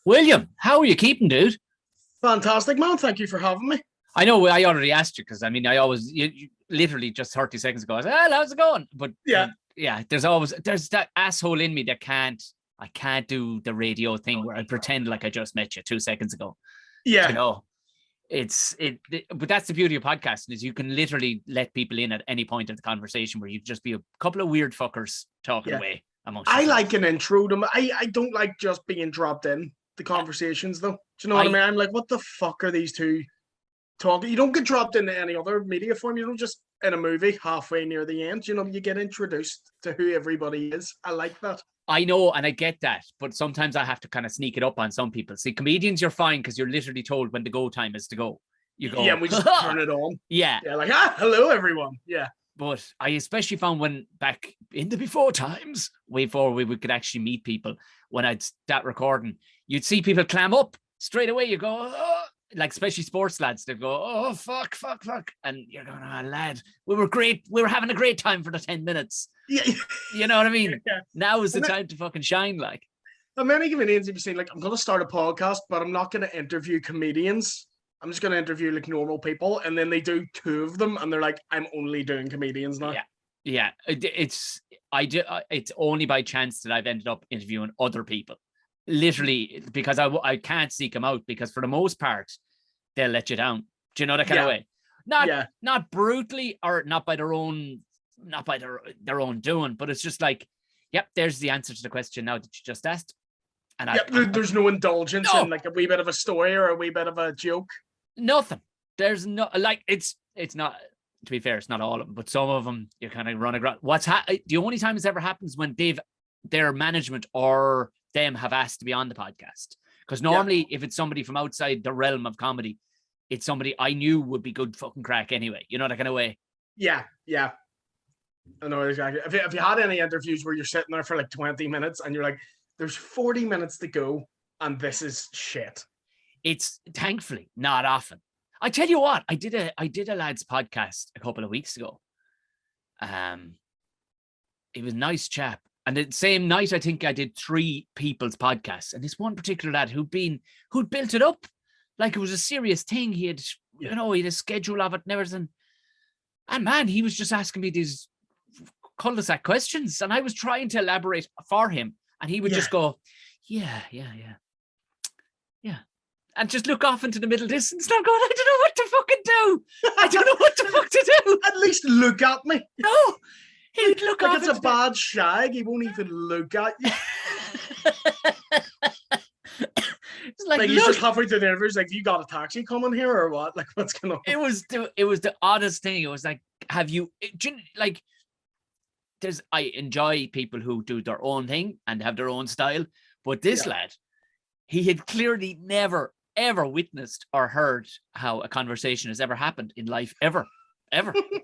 William, how are you keeping, dude? Fantastic, man. Thank you for having me. I know I already asked you because I always you literally just 30 seconds ago I said, how's it going? But yeah, there's that asshole in me that I can't do the radio thing where I pretend like I just met you 2 seconds ago. Yeah. You know, but that's the beauty of podcasting is you can literally let people in at any point of the conversation where you just be a couple of weird fuckers talking away amongst yourselves. I like an intro to I don't like just being dropped in the conversations though. Do you know what I mean? I'm like, what the fuck are these two talking? You don't get dropped into any other media form. You don't just in a movie halfway near the end. You know, you get introduced to who everybody is. I like that. I know, and I get that, but sometimes I have to kind of sneak it up on some people. See, comedians, you're fine because you're literally told when the go time is to go. You go, yeah, we just turn it on. Yeah, like hello everyone. Yeah, but I especially found when back in the before times, before we could actually meet people, when I'd start recording, you'd see people clam up straight away. You go, oh, like especially sports lads, they'd go, oh fuck, and you're going, oh lad, we were great, we were having a great time for the 10 minutes. Yeah, you know what I mean? Yeah. Now is the time to fucking shine. Like, many comedians have been saying, like, I'm going to start a podcast, but I'm not going to interview comedians. I'm just going to interview like normal people, and then they do two of them, and they're like, I'm only doing comedians now. Yeah. It's only by chance that I've ended up interviewing other people, literally, because I can't seek them out because for the most part they'll let you down. Do you know that kind of way? Not brutally or not by their own doing, but it's just like, yep, there's the answer to the question now that you just asked. And there's no indulgence in like a wee bit of a story or a wee bit of a joke. Nothing. There's no like it's not, to be fair, it's not all of them, but some of them you kind of run around. The only time this ever happens when their management or them have asked to be on the podcast. Because normally if it's somebody from outside the realm of comedy, it's somebody I knew would be good fucking crack anyway. You know, that kind of way. Yeah. I know exactly. If you had any interviews where you're sitting there for like 20 minutes and you're like, there's 40 minutes to go and this is shit. It's thankfully not often. I tell you what, I did a lad's podcast a couple of weeks ago. It was a nice chap. And the same night, I think I did 3 people's podcasts. And this one particular lad who'd built it up like it was a serious thing. He had, he had a schedule of it and everything. And man, he was just asking me these cul-de-sac questions. And I was trying to elaborate for him. And he would just go, yeah. And just look off into the middle distance. And I'm going, I don't know what to fucking do. I don't know what the fuck to do. At least look at me. No. He would look like off. It's a bad shag. He won't even look at you. It's like he's just halfway through the interview. He's like, you got a taxi coming here or what? Like, what's going on? It was the oddest thing. It was like, I enjoy people who do their own thing and have their own style. But this lad, he had clearly never, ever witnessed or heard how a conversation has ever happened in life, ever.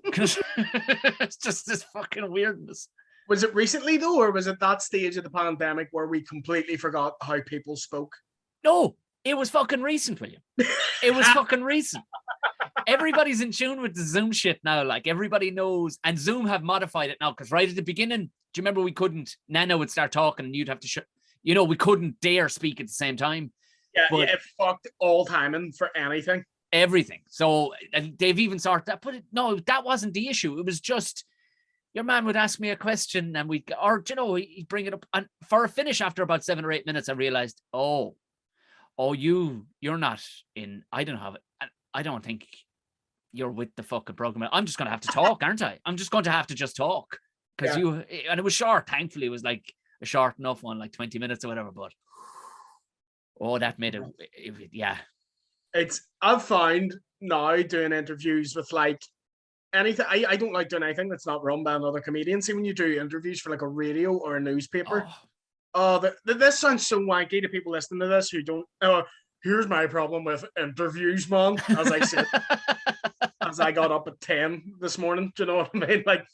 Because it's just this fucking weirdness. Was it recently though, or was it that stage of the pandemic where we completely forgot how people spoke? No, it was fucking recent, William. It was fucking recent. Everybody's in tune with the Zoom shit now. Like everybody knows, and Zoom have modified it now. Because right at the beginning, do you remember we couldn't? Nana would start talking, and you'd have to we couldn't dare speak at the same time. Yeah, it fucked all timing for anything. Everything. So and they've even sorted that. But no, that wasn't the issue. It was just your man would ask me a question, and he'd bring it up. And for a finish, after about 7 or 8 minutes, I realized, you're not in. I don't have it. I don't think you're with the fucking program. I'm just going to have to talk, aren't I? I'm just going to have to just talk because and it was short. Thankfully, it was like a short enough one, like 20 minutes or whatever. But that made it. I've found now doing interviews with like anything. I don't like doing anything that's not run by another comedian. See, when you do interviews for like a radio or a newspaper, this sounds so wanky to people listening to this who don't. Here's my problem with interviews, man. As I said, as I got up at 10 this morning, do you know what I mean? Like,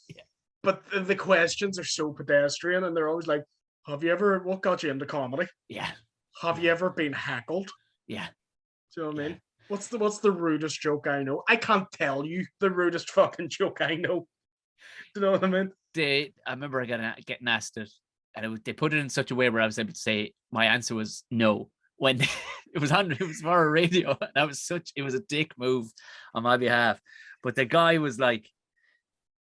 but the questions are so pedestrian, and they're always like, what got you into comedy? Yeah. Have you ever been heckled? Yeah. Do you know what I mean? What's the rudest joke I know? I can't tell you the rudest fucking joke I know. Do you know what I mean? I remember getting asked it, and they put it in such a way where I was able to say my answer was no, when it was for a radio. That was it was a dick move on my behalf. But the guy was like,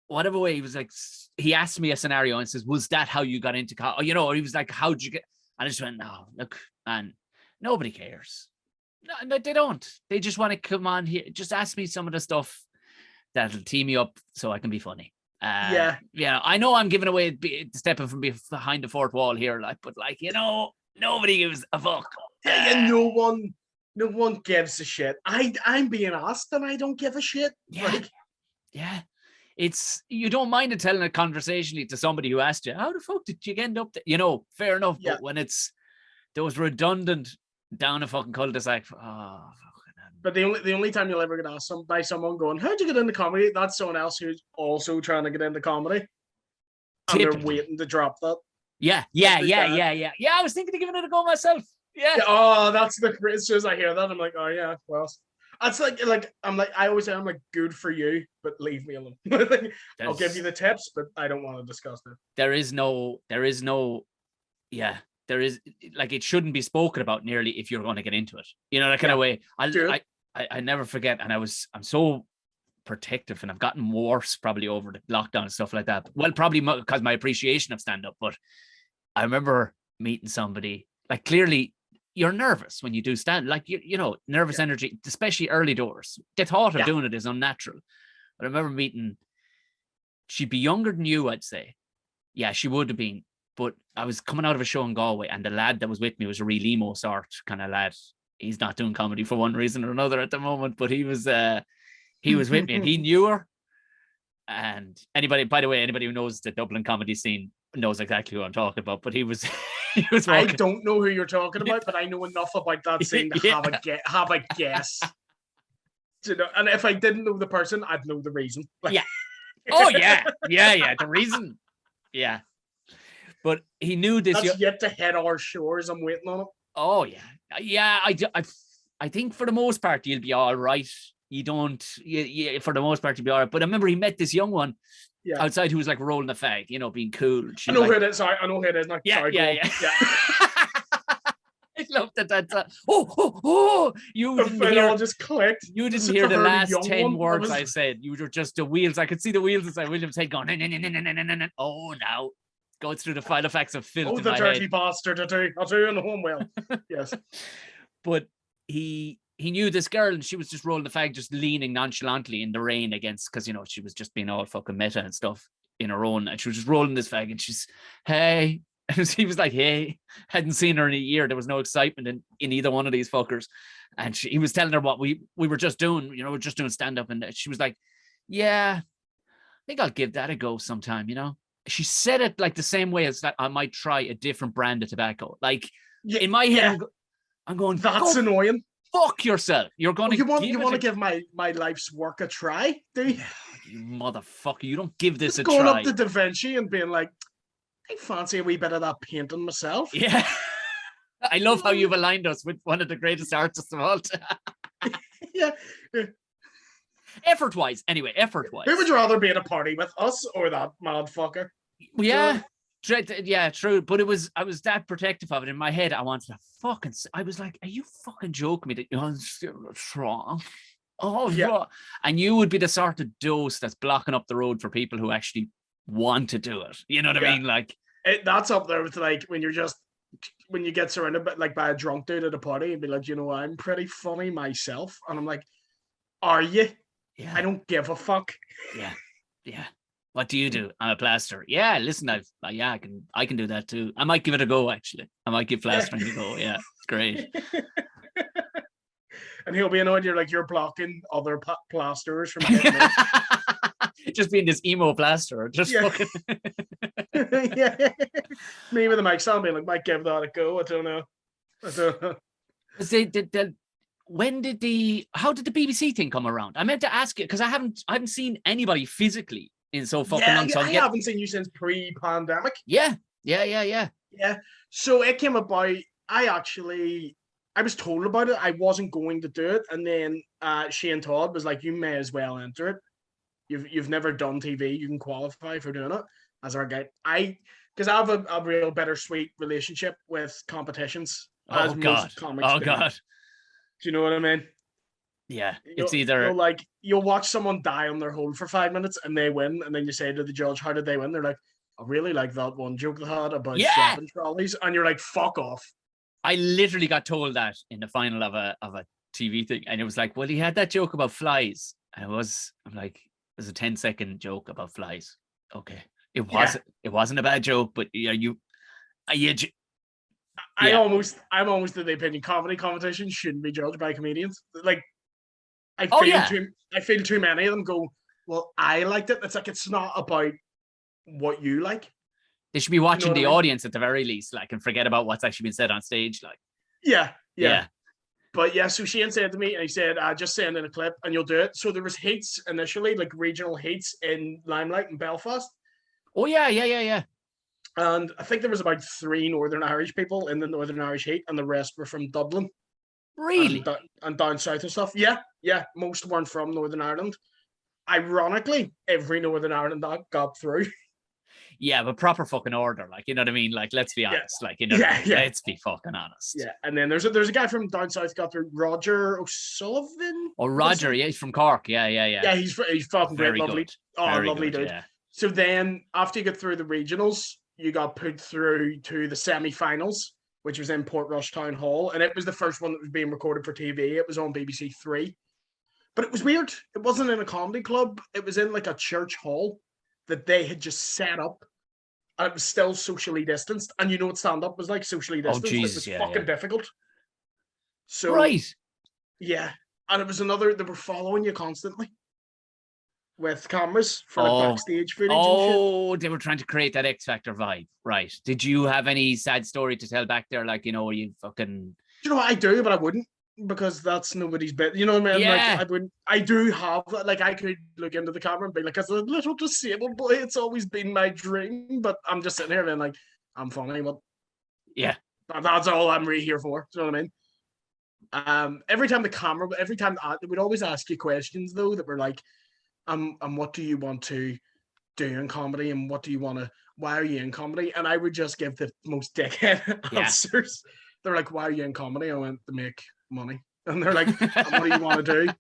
whatever way, he was like, he asked me a scenario and says, was that how you got into college? Or he was like, how'd you get? And I just went, no, look, man, nobody cares. No, they don't. They just want to come on here. Just ask me some of the stuff that'll tee me up so I can be funny. Yeah. I know I'm giving away stepping from behind the fourth wall here, but nobody gives a fuck. No one gives a shit. I'm being asked and I don't give a shit. Yeah. It's, you don't mind it telling it conversationally to somebody who asked you, how the fuck did you end up there? Fair enough. Yeah. But when it's those redundant down a fucking cul-de-sac, but the only time you'll ever get asked by someone going, how'd you get into comedy? That's someone else who's also trying to get into comedy. And they're waiting to drop that. Yeah. I was thinking of giving it a go myself. Yeah. Oh, that's as soon as I hear that, I'm like, oh yeah, well. That's like I always say, I'm like, good for you, but leave me alone. I'll give you the tips, but I don't want to discuss it. There is like, it shouldn't be spoken about nearly if you're going to get into it. That kind of way. I never forget, and I'm so protective, and I've gotten worse probably over the lockdown and stuff like that. Well, probably because my appreciation of stand-up, but I remember meeting somebody, like, clearly you're nervous when you do stand, like, nervous energy, especially early doors. The thought of doing it is unnatural. But I remember meeting, she'd be younger than you, I'd say. Yeah, she would have been. But I was coming out of a show in Galway, and the lad that was with me was a real emo sort kind of lad. He's not doing comedy for one reason or another at the moment, but he was with me, and he knew her. And anybody who knows the Dublin comedy scene knows exactly who I'm talking about. But he was walking. I don't know who you're talking about, but I know enough about that scene to have a guess. And if I didn't know the person, I'd know the reason. Yeah. Oh yeah. The reason. Yeah. But he knew this. That's yet to hit our shores. I'm waiting on it. Oh yeah. Yeah. I think for the most part you'll be all right. You don't. For the most part you'll be all right. But I remember he met this young one outside who was like rolling a fag, being cool. I know who it is. Sorry, I know who it is. Yeah. I loved that. Oh! You didn't hear. All just clicked. You didn't hear the last 10 words I said. You were just the wheels. I could see the wheels inside William's head going. Oh, now. Going through the final facts of filth. Oh, the dirty bastard! I'll do in the home well. Yes. But he knew this girl, and she was just rolling the fag, just leaning nonchalantly in the rain because she was just being all fucking meta and stuff in her own, and she was just rolling this fag, and she's, hey, and he was like, hey, hadn't seen her in a year. There was no excitement in either one of these fuckers, and he was telling her what we were just doing. We're just doing stand up, and she was like, yeah, I think I'll give that a go sometime. She said it like the same way as that I might try a different brand of tobacco. Like, in my head, I'm going, that's annoying. Fuck yourself. You're going to you want to give my life's work a try, do you? You motherfucker. You don't give this a going try. Going up to Da Vinci and being like, I fancy a wee bit of that painting myself. Yeah. I love how you've aligned us with one of the greatest artists of all time. Yeah. Effort-wise. Who would you rather be at a party with, us or that motherfucker? Yeah. Yeah, true. But I was that protective of it. In my head, I wanted to I was like, are you fucking joking me that you're wrong? Oh, yeah. And you would be the sort of dose that's blocking up the road for people who actually want to do it. You know what I mean? Like, that's up there with like when you get surrounded by a drunk dude at a party and be like, I'm pretty funny myself. And I'm like, are you? Yeah. I don't give a fuck. Yeah. What do you do? I'm a plaster. Yeah, listen, I can do that too. I might give it a go, actually. I might give plastering a go. Yeah, it's great. And he'll be annoyed you're blocking other plasterers from getting it. Just being this emo plasterer. Just fucking... Yeah. Me with the mic stand being like, might give that a go. I don't know. How did the BBC thing come around? I meant to ask you because I haven't seen anybody physically in so fucking long. So I haven't seen you since pre-pandemic. Yeah. So it came about. I was told about it. I wasn't going to do it, and then Shane Todd was like, "You may as well enter it. You've never done TV. You can qualify for doing it." As our guy, because I have a real bittersweet relationship with competitions. as Oh God. most comics Oh do. God. Do you know what I mean? Yeah. It's either you'll watch someone die on their hole for 5 minutes and they win, and then you say to the judge, "How did they win?" They're like, "I really like that one joke they had about shopping trolleys," and you're like, "Fuck off." I literally got told that in the final of a TV thing, and it was like, well, he had that joke about flies. I'm like, it was a 10-second joke about flies. Okay. It wasn't a bad joke, but I'm almost of the opinion comedy competitions shouldn't be judged by comedians. Like, I feel too many of them go, "Well, I liked it." It's like, it's not about what you like. They should be watching the audience at the very least, like, and forget about what's actually been said on stage. Like, yeah. But yeah, so Shane said to me, and he said, "Just send in a clip and you'll do it." So there was heats initially, like regional heats in Limelight and Belfast. Oh yeah. And I think there was about 3 Northern Irish people in the Northern Irish heat, and the rest were from Dublin. Really? And down south and stuff. Yeah. Most weren't from Northern Ireland. Ironically, every Northern Ireland that got through. Yeah, but proper fucking order, like, you know what I mean? Like, let's be honest, like, you know, let's be fucking honest. Yeah, and then there's a guy from down south got through, Roger O'Sullivan. Oh, Roger, yeah, he's from Cork. Yeah. Yeah, he's fucking great, lovely. Good. Oh, very lovely good, dude. Yeah. So then, after you get through the regionals, you got put through to the semi-finals, which was in Portrush Town Hall, and it was the first one that was being recorded for TV. It was on BBC 3. But it was weird. It wasn't in a comedy club. It was in like a church hall that they had just set up. And it was still socially distanced. And you know what stand-up was like, socially distanced. Oh, Jesus, it was fucking difficult. So, right. Yeah. And it was they were following you constantly with cameras for like backstage footage and shit. They were trying to create that X Factor vibe. Right. Did you have any sad story to tell back there? Like, you know, where you fucking... You know what, I do, but I wouldn't. Because that's nobody's bit. You know what I mean? Yeah. Like, I do have, like, I could look into the camera and be like, as a little disabled boy, it's always been my dream. But I'm just sitting here being like, I'm funny, but yeah, that's all I'm really here for. Do you know what I mean? Every time they would always ask you questions though that were like, what do you want to do in comedy, and why are you in comedy? And I would just give the most dickhead answers. They're like, why are you in comedy? I went, to make money. And they're like, what do you want to do?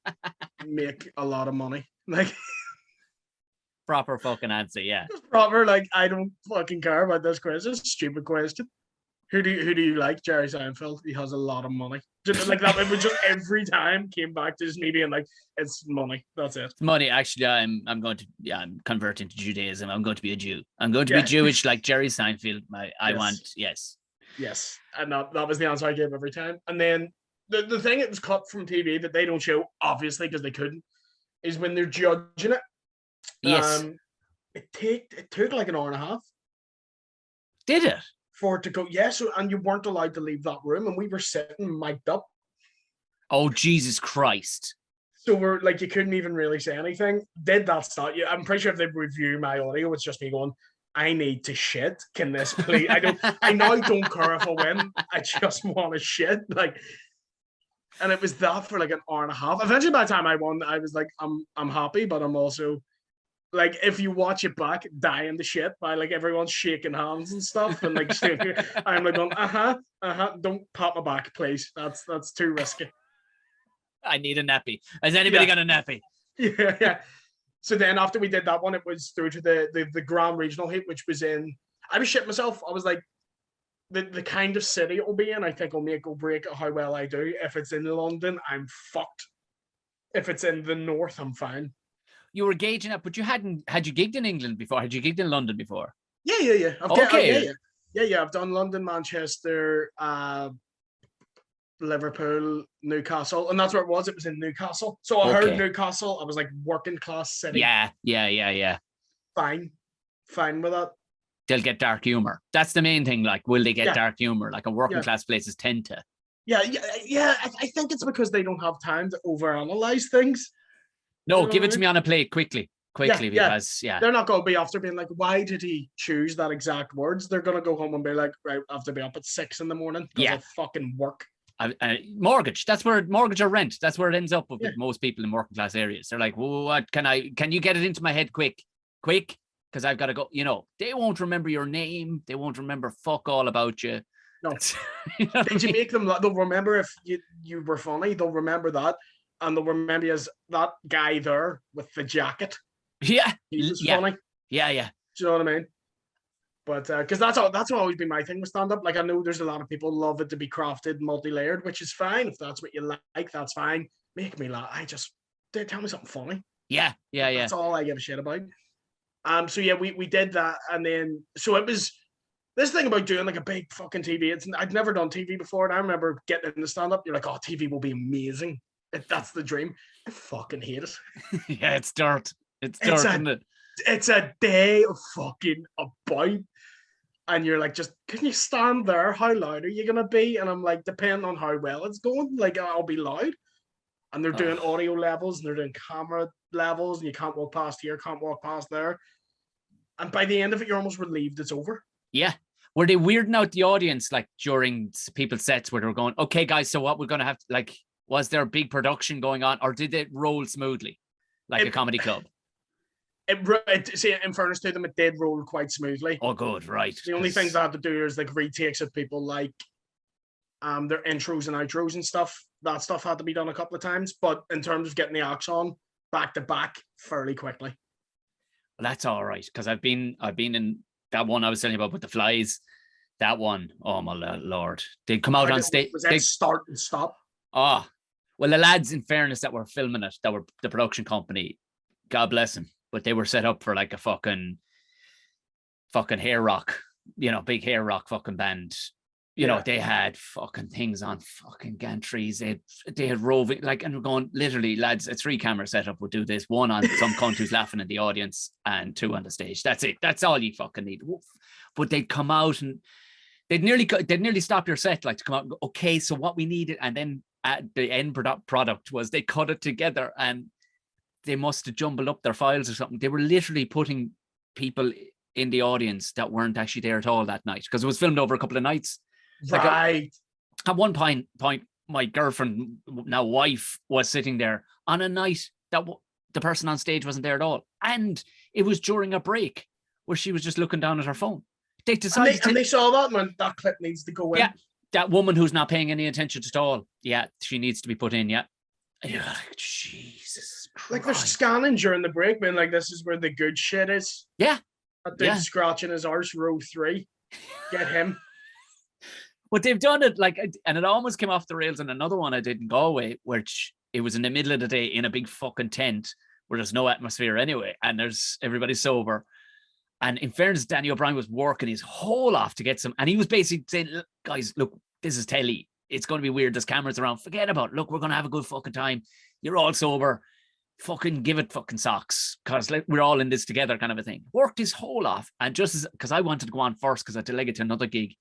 Make a lot of money. Like, proper fucking answer. Yeah, proper. Like, I don't fucking care about this question. It's a stupid question. Who do you like? Jerry Seinfeld. He has a lot of money. Just like that. It would just every time came back to just me being like, it's money. That's it. Money. Actually, I'm converting to Judaism. I'm going to be a Jew. I'm going to be Jewish like Jerry Seinfeld. I want yes. Yes, and that was the answer I gave every time. And then the thing that was cut from TV that they don't show, obviously, because they couldn't, is when they're judging it. Yes. It took like an hour and a half. Did it? For it to go, yeah. So, and you weren't allowed to leave that room, and we were sitting mic'd up. Oh, Jesus Christ. So we're like, you couldn't even really say anything. Did that start you? I'm pretty sure if they review my audio, it's just me going, I need to shit. Can this please? I now don't care if I win. I just want to shit. Like, and it was that for like an hour and a half. Eventually, by the time I won, I was like, I'm happy, but I'm also like, if you watch it back, dying to shit by like everyone shaking hands and stuff, and like I'm like going, don't pat my back, please. That's too risky. I need a nappy. Has anybody got a nappy? Yeah. So then after we did that one, it was through to the Grand Regional heat, which was in, I was shitting myself. I was like, the kind of city it'll be in, I think will make or break how well I do. If it's in London, I'm fucked. If it's in the north, I'm fine. You were gauging up, but had you gigged in England before? Had you gigged in London before? Yeah. Okay. I've done London, Manchester, Liverpool, Newcastle, and that's where it was. It was in Newcastle. So I heard Newcastle. I was like, working class city. Yeah. Fine with that. They'll get dark humor. That's the main thing. Like, will they get dark humor? Like, a working class places tend to. Yeah. I think it's because they don't have time to overanalyze things. No, give it to me on a plate quickly, because they're not going to be after being like, why did he choose that exact words? They're going to go home and be like, right, I have to be up at 6 a.m. because I fucking work. Mortgage. That's where mortgage or rent. That's where it ends up with most people in working class areas. They're like, well, what can you get it into my head quick, because I've got to go. You know, they won't remember your name. They won't remember fuck all about you. No. You know Did you make them? They'll remember if you were funny. They'll remember that, and they'll remember you as that guy there with the jacket. Yeah, He was funny. Yeah. Do you know what I mean? But because that's always been my thing with stand up. Like I know there's a lot of people love it to be crafted, multi-layered, which is fine. If that's what you like, that's fine. Make me laugh. Tell me something funny. Yeah. That's all I give a shit about. So yeah, we did that, and then so it was this thing about doing like a big fucking TV. I'd never done TV before, and I remember getting into stand up. You're like, oh, TV will be amazing. That's the dream. I fucking hate it. Yeah, it's dirt. It's dirt, isn't it? It's a day of fucking about. And you're like, just can you stand there? How loud are you gonna be? And I'm like, depending on how well it's going, like I'll be loud. And they're doing audio levels and they're doing camera levels, and you can't walk past here, can't walk past there. And by the end of it, you're almost relieved it's over. Yeah. Were they weirding out the audience like during people's sets where they were going, okay, guys, so what we're gonna have to like? Was there a big production going on, or did it roll smoothly like a comedy club? See, in fairness to them, it did roll quite smoothly. Oh, good, right. The only things I had to do is like retakes of people like their intros and outros and stuff. That stuff had to be done a couple of times, but in terms of getting the acts on back to back fairly quickly. Well, that's all right, because I've been in that one I was telling you about with the flies. That one, oh my lord, they'd come out on stage. Was that start and stop? Oh, well, the lads, in fairness, that were filming it, that were the production company, God bless them. But they were set up for like a fucking hair rock, big hair rock fucking band. You know, they had fucking things on fucking gantries. They had roving, like, and we're going, literally, lads, a 3-camera setup would do this. 1 on some cunt who's laughing in the audience, and 2 on the stage. That's it. That's all you fucking need. But they'd come out and they'd nearly stop your set, like, to come out and go, okay, so what we needed, and then at the end product was they cut it together, and they must have jumbled up their files or something. They were literally putting people in the audience that weren't actually there at all that night, because it was filmed over a couple of nights. Right. Like at one point, my girlfriend, now wife, was sitting there on a night that the person on stage wasn't there at all. And it was during a break where she was just looking down at her phone. They decided and they saw that, man, that clip needs to go in. Yeah, that woman who's not paying any attention at all. Yeah, she needs to be put in, yeah. You're like, Jesus Christ. Like they're scanning during the break, man. Like, this is where the good shit is. Yeah. That dude scratching his arse, row 3. Get him. But they've done it like, and it almost came off the rails in another one I did in Galway, which it was in the middle of the day in a big fucking tent where there's no atmosphere anyway, and everybody's sober. And in fairness, Danny O'Brien was working his whole off to get some, and he was basically saying, guys, look, this is telly. It's going to be weird. There's cameras around. Forget about it. Look, we're going to have a good fucking time. You're all sober. Fucking give it fucking socks, because like, we're all in this together, kind of a thing. Worked his whole off. And just because I wanted to go on first, because I delegated to another gig.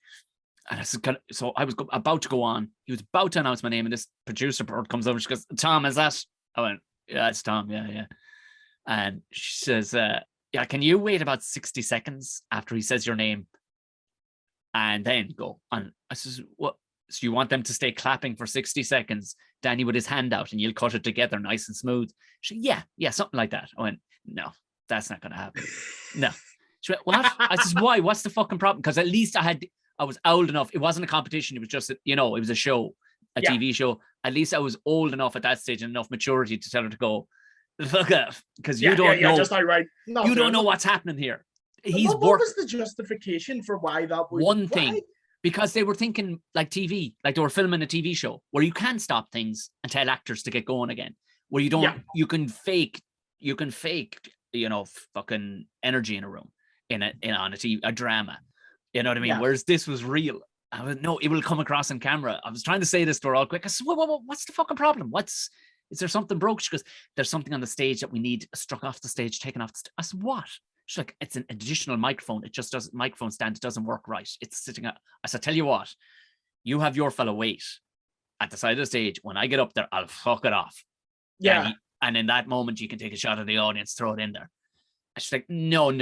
And I said, so I was about to go on. He was about to announce my name, and this producer bird comes over. She goes, Tom, is that? I went, yeah, it's Tom. Yeah. And she says, yeah, can you wait about 60 seconds after he says your name and then go? And I says, what? So you want them to stay clapping for 60 seconds, Danny with his hand out, and you'll cut it together nice and smooth? She said, yeah, something like that. I went, no, that's not going to happen. No. She went, what? I says, why? What's the fucking problem? Because at least I was old enough. It wasn't a competition. It was just, it was a show, a TV show. At least I was old enough at that stage and enough maturity to tell her to go, look up, because you don't know. Just outright. You don't know what's happening here. What was the justification for why that was? One thing, because they were thinking like TV, like they were filming a TV show where you can stop things and tell actors to get going again, where you don't, you can fake, fucking energy in a room, on a drama. You know what I mean? Yeah. Whereas this was real. I was, no, it will come across on camera. I was trying to say this to her all quick. I said, what's the fucking problem? Is there something broke? She goes, there's something on the stage that we need struck off the stage, taken off the stage. I said, what? She's like, it's an additional microphone. It just doesn't, microphone stand, it doesn't work right. It's sitting at, I said, tell you what, you have your fellow wait at the side of the stage. When I get up there, I'll fuck it off. Yeah. And in that moment, you can take a shot of the audience, throw it in there. And she's like, no.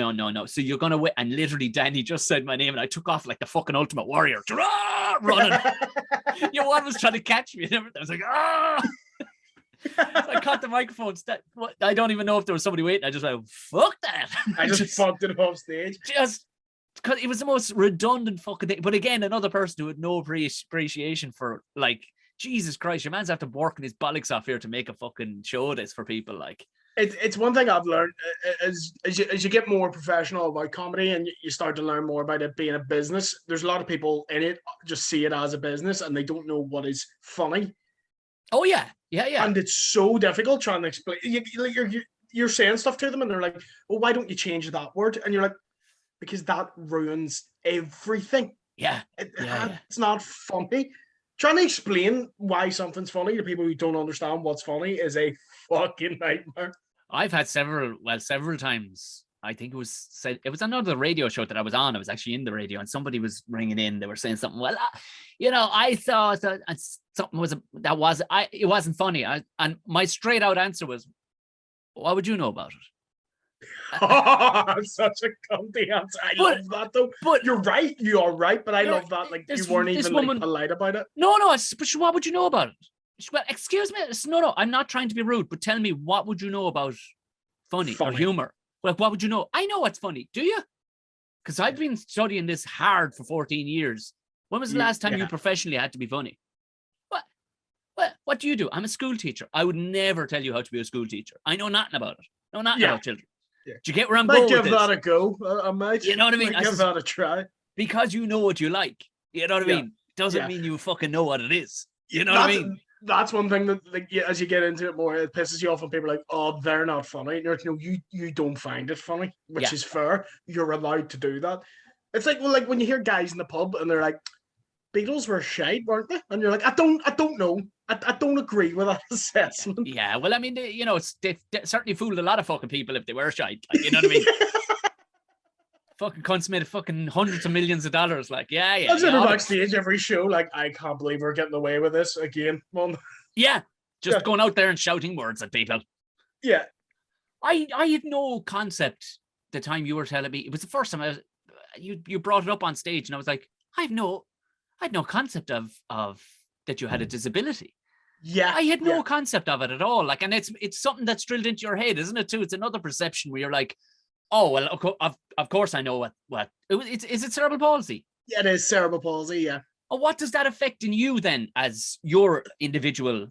So you're going to wait. And literally, Danny just said my name, and I took off like the fucking Ultimate Warrior, running. Your one was trying to catch me. And everything. I was like, ah. So I caught the microphone. I don't even know if there was somebody waiting. I just went, fuck that. I just fucked it off stage. Just because it was the most redundant fucking thing. But again, another person who had no appreciation for, like, Jesus Christ, your man's have to working his bollocks off here to make a fucking show this for people. Like, it's one thing I've learned as you get more professional about comedy and you start to learn more about it being a business. There's a lot of people in it just see it as a business and they don't know what is funny. Oh yeah. And it's so difficult trying to explain. You're saying stuff to them and they're like, "Well, why don't you change that word?" And you're like, "Because that ruins everything." It's not funny. Trying to explain why something's funny to people who don't understand what's funny is a fucking nightmare. I've had several times. I think it was another radio show that I was on. I was actually in the radio and somebody was ringing in. They were saying something. Well, I thought that something it wasn't funny. And my straight out answer was, what would you know about it? I'm such a cunty answer. I love that though. But you're right. You are right. But I love that. Like you weren't even like polite about it. No. But what would you know about it? Well, excuse me. No. I'm not trying to be rude. But tell me, what would you know about funny. Or humor? Well, what would you know? I know what's funny. Do you? Because I've been studying this hard for 14 years. When was the last time you professionally had to be funny? What do you do? I'm a school teacher. I would never tell you how to be a school teacher. I know nothing about it. Know nothing about children. Yeah. Do you get where I'm going with this? Give that a go. I might. You know what I mean? Give that a try. Because you know what you like. You know what I mean? Doesn't mean you fucking know what it is. You know what I mean? That's one thing that, like, as you get into it more, it pisses you off when people are like, "Oh, they're not funny." And you're like, "No, you don't find it funny," which is fair. You're allowed to do that. It's like, well, like when you hear guys in the pub and they're like, "Beatles were shite, weren't they?" And you're like, I don't know. I don't agree with that assessment. Yeah, well, I mean, they certainly fooled a lot of fucking people if they were shite. Like, you know what I mean? Fucking cunts made fucking hundreds of millions of dollars. Like, I was backstage every show. Like, I can't believe we're getting away with this again, Mom. Yeah, just going out there and shouting words at people. Yeah, I had no concept the time you were telling me. It was the first time you brought it up on stage, and I was like, I had no concept of that you had a disability. Yeah, I had no concept of it at all. Like, and it's something that's drilled into your head, isn't it? Too. It's another perception where you're like, oh well, of course I know what. Is it cerebral palsy? Yeah, it is cerebral palsy. Yeah. Oh, what does that affect in you then, as your individual?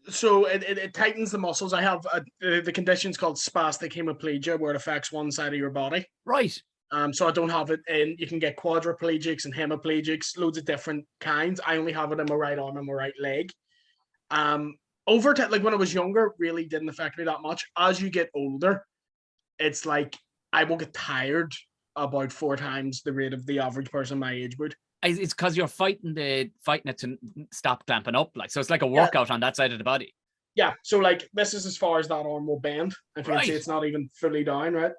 So it tightens the muscles. I have the condition's called spastic hemiplegia, where it affects one side of your body. Right. So I don't have it, and you can get quadriplegics and hemiplegics, loads of different kinds. I only have it in my right arm and my right leg. Over time, like when I was younger, really didn't affect me that much. As you get older, it's like I will get tired about 4 times the rate of the average person my age would. It's because you're fighting it to stop clamping up, like, so it's like a workout on that side of the body. Yeah, so like this is as far as that arm will bend. If you can see, it's not even fully down, right?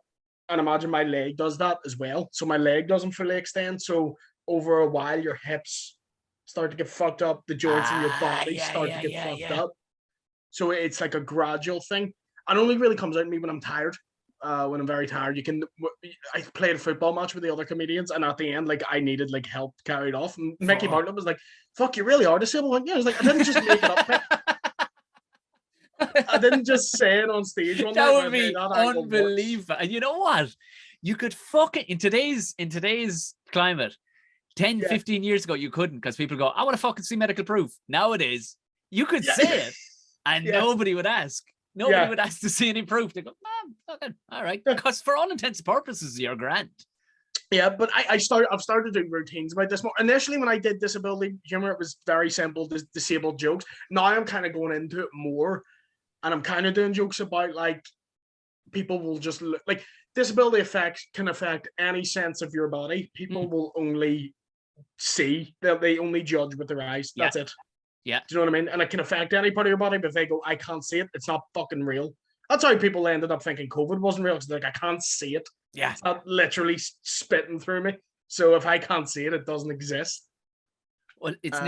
And imagine my leg does that as well. So my leg doesn't fully extend. So over a while, your hips start to get fucked up. The joints in your body start to get fucked up. So it's like a gradual thing. And only really comes out in me when I'm tired. When I'm very tired, I played a football match with the other comedians, and at the end, like, I needed like help carried off. And Mickey Bartlett was like, "Fuck, you really are disabled." Yeah, I was like, I didn't just make it up. I didn't just say it on stage. That would be unbelievable. And you know what? You could in today's climate, 10, 15 years ago, you couldn't, because people go, "I want to fucking see medical proof." Nowadays, you could say it, and nobody would ask. Nobody would ask to see any proof. They go, fucking, all right. Because for all intents and purposes, you're grand. Yeah, but I've started doing routines about this more. Initially, when I did disability humor, it was very simple, disabled jokes. Now I'm kind of going into it more, and I'm kind of doing jokes about, like, people will just look, like, disability can affect any sense of your body. People will only see, they only judge with their eyes. That's it. Yeah. Do you know what I mean? And it can affect any part of your body, but if they go, "I can't see it," it's not fucking real. That's how people ended up thinking COVID wasn't real, because they're like, "I can't see it." Yeah. It's not literally spitting through me. So if I can't see it, it doesn't exist. Well, it's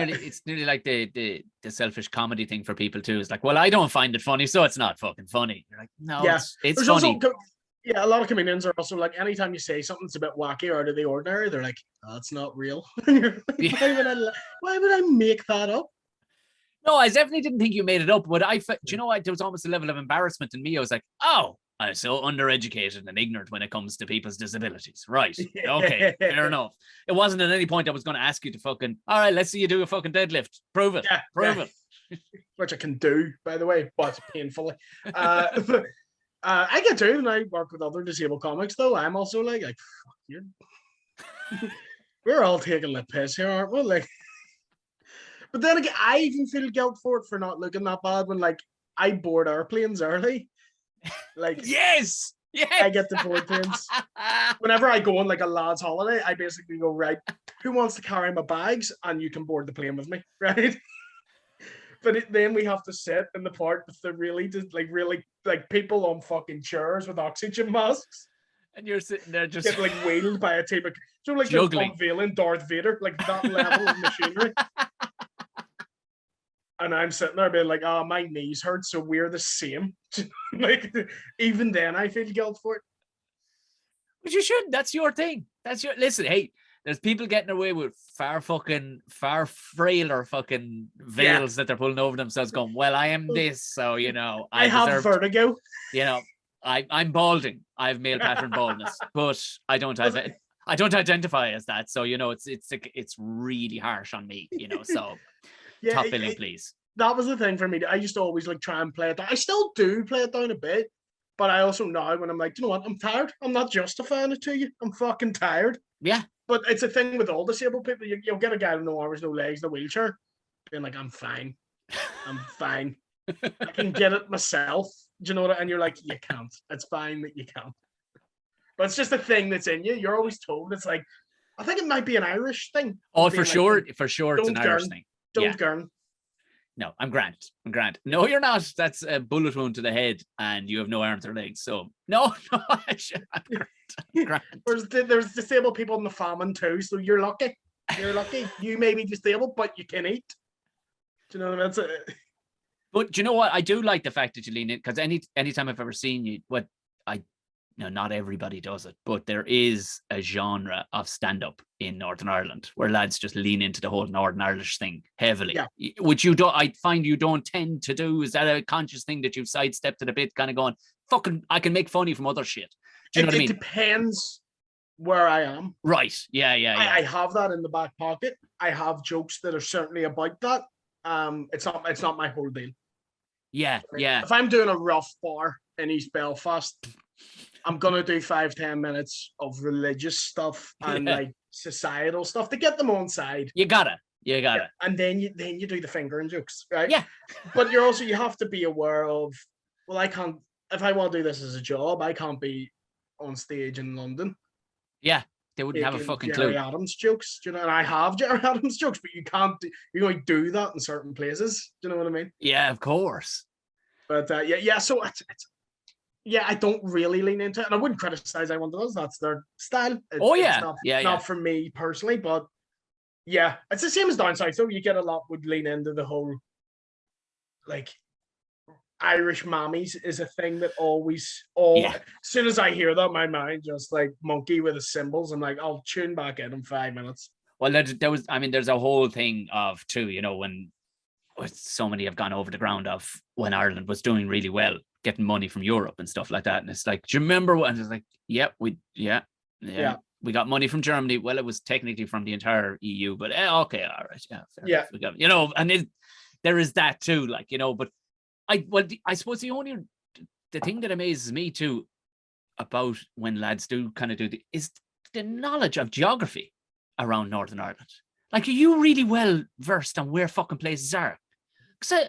nearly like the selfish comedy thing for people too. It's like, well, I don't find it funny, so it's not fucking funny. You're like, no, it's funny. A lot of comedians are also like, anytime you say something that's a bit wacky or out of the ordinary, they're like, "Oh, that's not real." Like, why would I make that up? No, I definitely didn't think you made it up, but do you know what? There was almost a level of embarrassment in me. I was like, oh, I'm so undereducated and ignorant when it comes to people's disabilities. Right. Okay. Fair enough. It wasn't at any point I was going to ask you to fucking, all right, let's see you do a fucking deadlift. Prove it. Yeah, Prove it. Which I can do, by the way, but painfully. I can do, and I work with other disabled comics, though. I'm also like fuck you. We're all taking the piss here, aren't we? Like, but then again, I even feel guilt for it for not looking that bad when, like, I board airplanes early. Like, yes, I get to board planes. Whenever I go on like a lad's holiday, I basically go, right, who wants to carry my bags, and you can board the plane with me, right? But then we have to sit in the part with the really people on fucking chairs with oxygen masks. And you're sitting there just get like wheeled by a team of like juggling. They're unveiling Darth Vader, like that level of machinery. And I'm sitting there being like, oh, my knees hurt, so we're the same. Like, even then I feel guilt for it. But you shouldn't. That's your thing. Listen, hey, there's people getting away with far frailer fucking veils that they're pulling over themselves going, well, I am this, so, you know, I have vertigo. You know, I'm balding. I have male pattern baldness, but I don't identify as that. So, you know, it's really harsh on me, you know, so top billing, please. That was the thing for me. I used to always like try and play it down. I still do play it down a bit, but I also know when I'm like, you know what, I'm tired. I'm not justifying it to you. I'm fucking tired. Yeah. But it's a thing with all disabled people. You'll get a guy with no arms, no legs, in a wheelchair, being like, I'm fine. I'm fine. I can get it myself. Do you know what? And you're like, you can't. It's fine that you can't. But it's just a thing that's in you. You're always told. It's like, I think it might be an Irish thing. Oh, for sure. For sure, it's an Irish thing. Don't gurn. No, I'm grand. No, you're not. That's a bullet wound to the head, and you have no arms or legs. So no, I'm grand. There's disabled people in the famine too, so you're lucky. You're lucky. You may be disabled, but you can eat. Do you know what I mean? But do you know what? I do like the fact that you lean in, because anytime I've ever seen you, not everybody does it, but there is a genre of stand-up in Northern Ireland where lads just lean into the whole Northern Irish thing heavily. Yeah. Which I find you don't tend to do. Is that a conscious thing that you've sidestepped it a bit, kind of going, fucking, I can make funny from other shit? Do you know what I mean? It depends where I am. Right. Yeah. I have that in the back pocket. I have jokes that are certainly about that. It's not my whole deal. Yeah. If I'm doing a rough bar in East Belfast, I'm gonna do 5-10 minutes of religious stuff and like societal stuff to get them on side. You gotta. And then you do the fingering jokes, right? Yeah. But you have to be aware of, well, I can't, if I want to do this as a job, I can't be on stage in London. Yeah. They wouldn't have a fucking clue. Jerry Adams jokes, do you know? And I have Jerry Adams jokes, but you only do that in certain places. Do you know what I mean? Yeah, of course. But so it's I don't really lean into it, and I wouldn't criticize anyone that does. That's their style. It's not for me personally, but yeah, it's the same as down south. Though you get a lot would lean into the whole like Irish mammies is a thing that as soon as I hear that, my mind just like monkey with the cymbals. I'm like, I'll tune back in 5 minutes. Well, there's a whole thing of too, you know, when so many have gone over the ground of when Ireland was doing really well, getting money from Europe and stuff like that. And it's like, do you remember what? And it's like, we got money from Germany. Well, it was technically from the entire EU, but okay, all right, fair enough, you know, and there is that too, like, you know. But I suppose the thing that amazes me too about when lads do kind of do is the knowledge of geography around Northern Ireland. Like, are you really well versed on where fucking places are? Because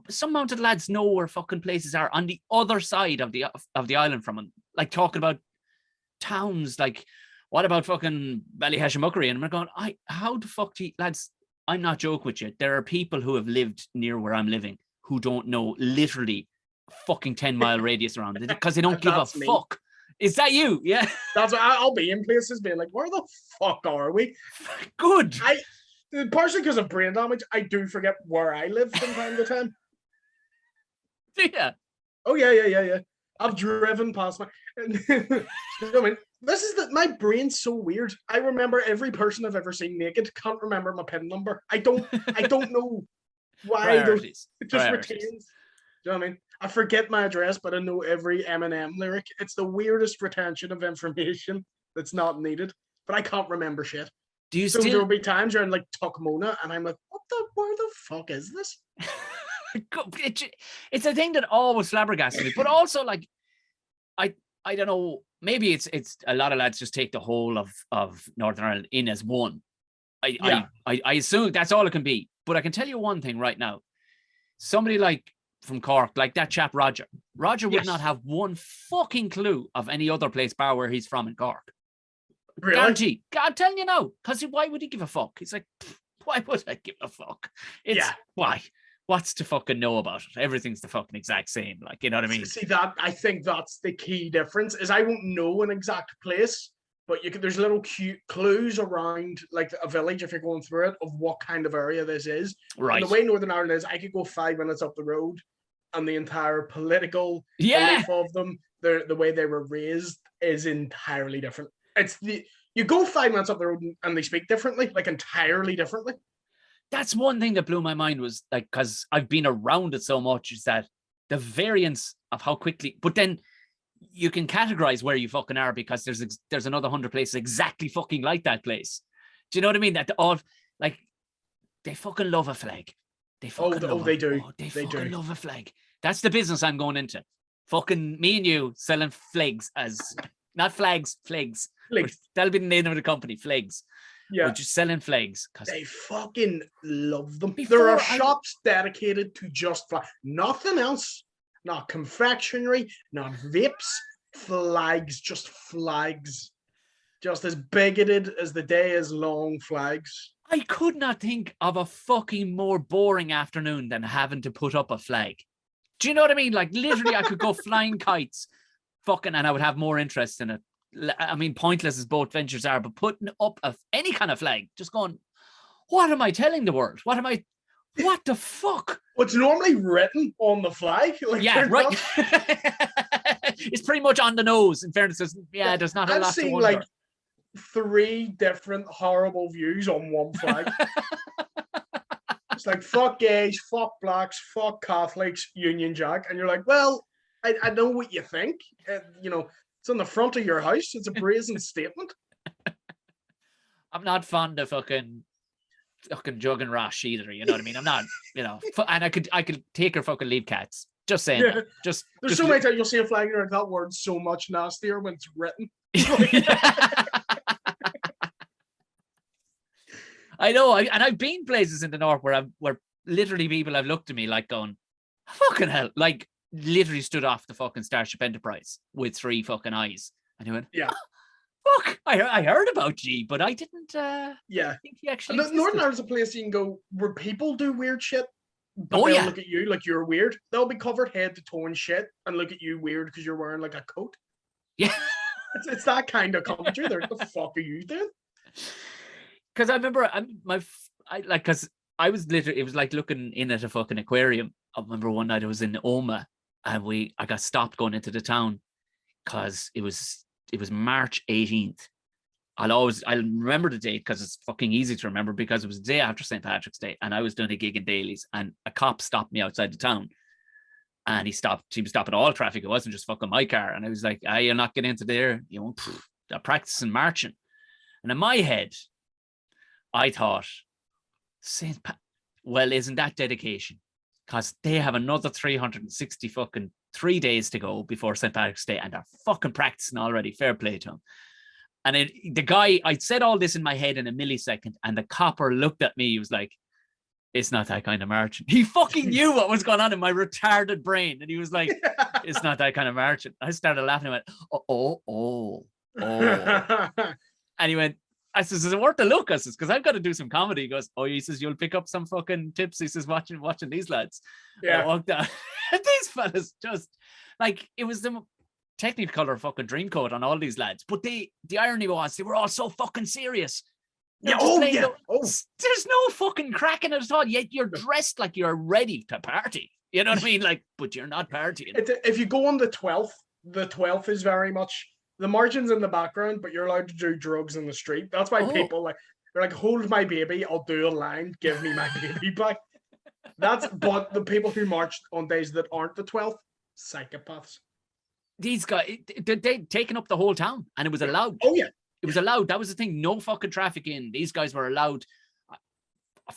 some mounted lads know where fucking places are on the other side of the island from them. Like, talking about towns, like, what about fucking Ballyheshamuckery? And we're going, how the fuck do you, lads? I'm not joking with you. There are people who have lived near where I'm living who don't know literally fucking 10-mile radius around it because they don't give a fuck. Is that you? Yeah. That's what I'll be in places being like, where the fuck are we? Good. Partially because of brain damage, I do forget where I live from time to time. Yeah. Oh yeah. I've driven past my. I mean, my brain's so weird. I remember every person I've ever seen naked. Can't remember my PIN number. I don't know why. It just retains. Do you know what I mean? I forget my address, but I know every Eminem lyric. It's the weirdest retention of information that's not needed, but I can't remember shit. Do you So still? there'll be times you're in like Tuckmona, and I'm like, where the fuck is this? It's a thing that always flabbergasted me, but also like, I don't know. Maybe it's a lot of lads just take the whole of Northern Ireland in as one. I assume that's all it can be. But I can tell you one thing right now. Somebody like from Cork, like that chap Roger. Roger would not have one fucking clue of any other place bar where he's from in Cork. Really? Guarantee. I'm telling you now. Because why would he give a fuck? He's like, why would I give a fuck? Why? What's to fucking know about it? Everything's the fucking exact same. Like, you know what I mean? See, that I think that's the key difference is I won't know an exact place, but there's little cute clues around like a village if you're going through it of what kind of area this is. Right. And the way Northern Ireland is, I could go 5 minutes up the road and the entire political belief of them, the way they were raised is entirely different. You go 5 minutes up the road and they speak differently, like entirely differently. That's one thing that blew my mind was like, because I've been around it so much, is that the variance of how quickly, but then you can categorize where you fucking are because there's another 100 places exactly fucking like that place. Do you know what I mean? That all like they fucking love a flag. They fucking they do. They fucking love a flag. That's the business I'm going into. Fucking me and you selling flags as not flags, flags. That'll be the name of the company, flags. Yeah, we're just selling flags because they fucking love them. There are shops dedicated to just flags, nothing else. Not confectionery, not vapes, flags, just flags. Just as bigoted as the day is long, flags. I could not think of a fucking more boring afternoon than having to put up a flag. Do you know what I mean? Like literally I could go flying kites fucking and I would have more interest in it. I mean, pointless as both ventures are, but putting up any kind of flag, just going, what am I telling the world? What the fuck? What's normally written on the flag? Like, yeah, right. It's pretty much on the nose. In fairness, there's not a lot to wonder. I've seen like 3 different horrible views on one flag. It's like, fuck gays, fuck blacks, fuck Catholics, Union Jack. And you're like, well, I know what you think. It's on the front of your house. It's a brazen statement. I'm not fond of fucking jug and rash either. You know what I mean? I'm not, and I could take her fucking leave cats. Just saying. Yeah. There's so many times you'll see a flag and you're like, that word's so much nastier when it's written. I know. And I've been places in the north where literally people have looked at me like going, fucking hell, like literally stood off the fucking Starship Enterprise with 3 fucking eyes. And he went, yeah. Fuck, I heard about G, but I didn't think he actually Northern Ireland's a place you can go where people do weird shit, but they'll look at you like you're weird. They'll be covered head to toe in shit and look at you weird because you're wearing like a coat. Yeah. It's that kind of country. They're like, the fuck are you doing? Because I remember because I was literally, it was like looking in at a fucking aquarium. I remember one night I was in Oma and I got stopped going into the town because it was March 18th. I'll remember the date because it's fucking easy to remember because it was the day after St. Patrick's Day and I was doing a gig in Daly's and a cop stopped me outside the town and he was stopping all traffic. It wasn't just fucking my car. And I was like, you'll not get into there. They're practicing marching. And in my head, I thought, isn't that dedication? Because they have another 360 fucking 3 days to go before St. Patrick's Day and they're fucking practicing already. Fair play to them. And the guy, I said all this in my head in a millisecond and the copper looked at me. He was like, it's not that kind of marching. He fucking knew what was going on in my retarded brain. And he was like, it's not that kind of marching. I started laughing. I went, oh. And he went, I says, is it worth a look? I says, because I've got to do some comedy. He goes, he says, you'll pick up some fucking tips. He says, watching these lads. Yeah. I walked out. These fellas just, like, it was the Technicolor fucking dream coat on all these lads. But the irony was, they were all so fucking serious. Yeah, there's no fucking crack in it at all. Yet you're dressed like you're ready to party. You know what I mean? Like, but you're not partying. If you go on the 12th is very much the margin's in the background, but you're allowed to do drugs in the street. That's why people they're like, hold my baby, I'll do a line, give me my baby back. But the people who marched on days that aren't the 12th, psychopaths. These guys, they'd taken up the whole town, and it was allowed. Oh yeah, it was allowed. That was the thing. No fucking traffic in. These guys were allowed.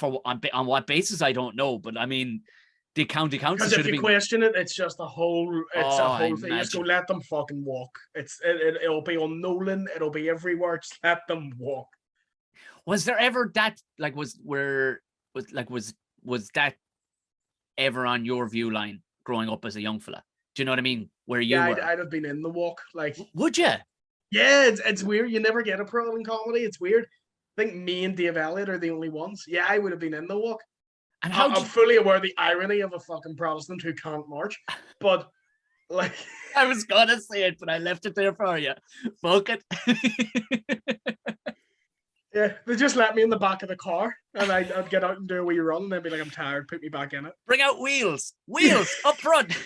On what basis, I don't know. But I mean, the county council should have been. Because if you question it, it's just a whole. It's a whole thing. Just go let them fucking walk. It'll be on Nolan. It'll be everywhere. Just let them walk. Was there ever that was that ever on your view line growing up as a young fella? Do you know what I mean? Where you were? I'd have been in the walk. Like, would you? Yeah, it's weird. You never get a pro in comedy. It's weird. I think me and Dave Elliott are the only ones. Yeah, I would have been in the walk. And I'm fully aware of the irony of a fucking Protestant who can't march, but like I was gonna say it, but I left it there for you. Fuck it. Yeah, they just let me in the back of the car, and I'd get out and do a wee run, and they'd be like, "I'm tired, put me back in it." Bring out wheels up front.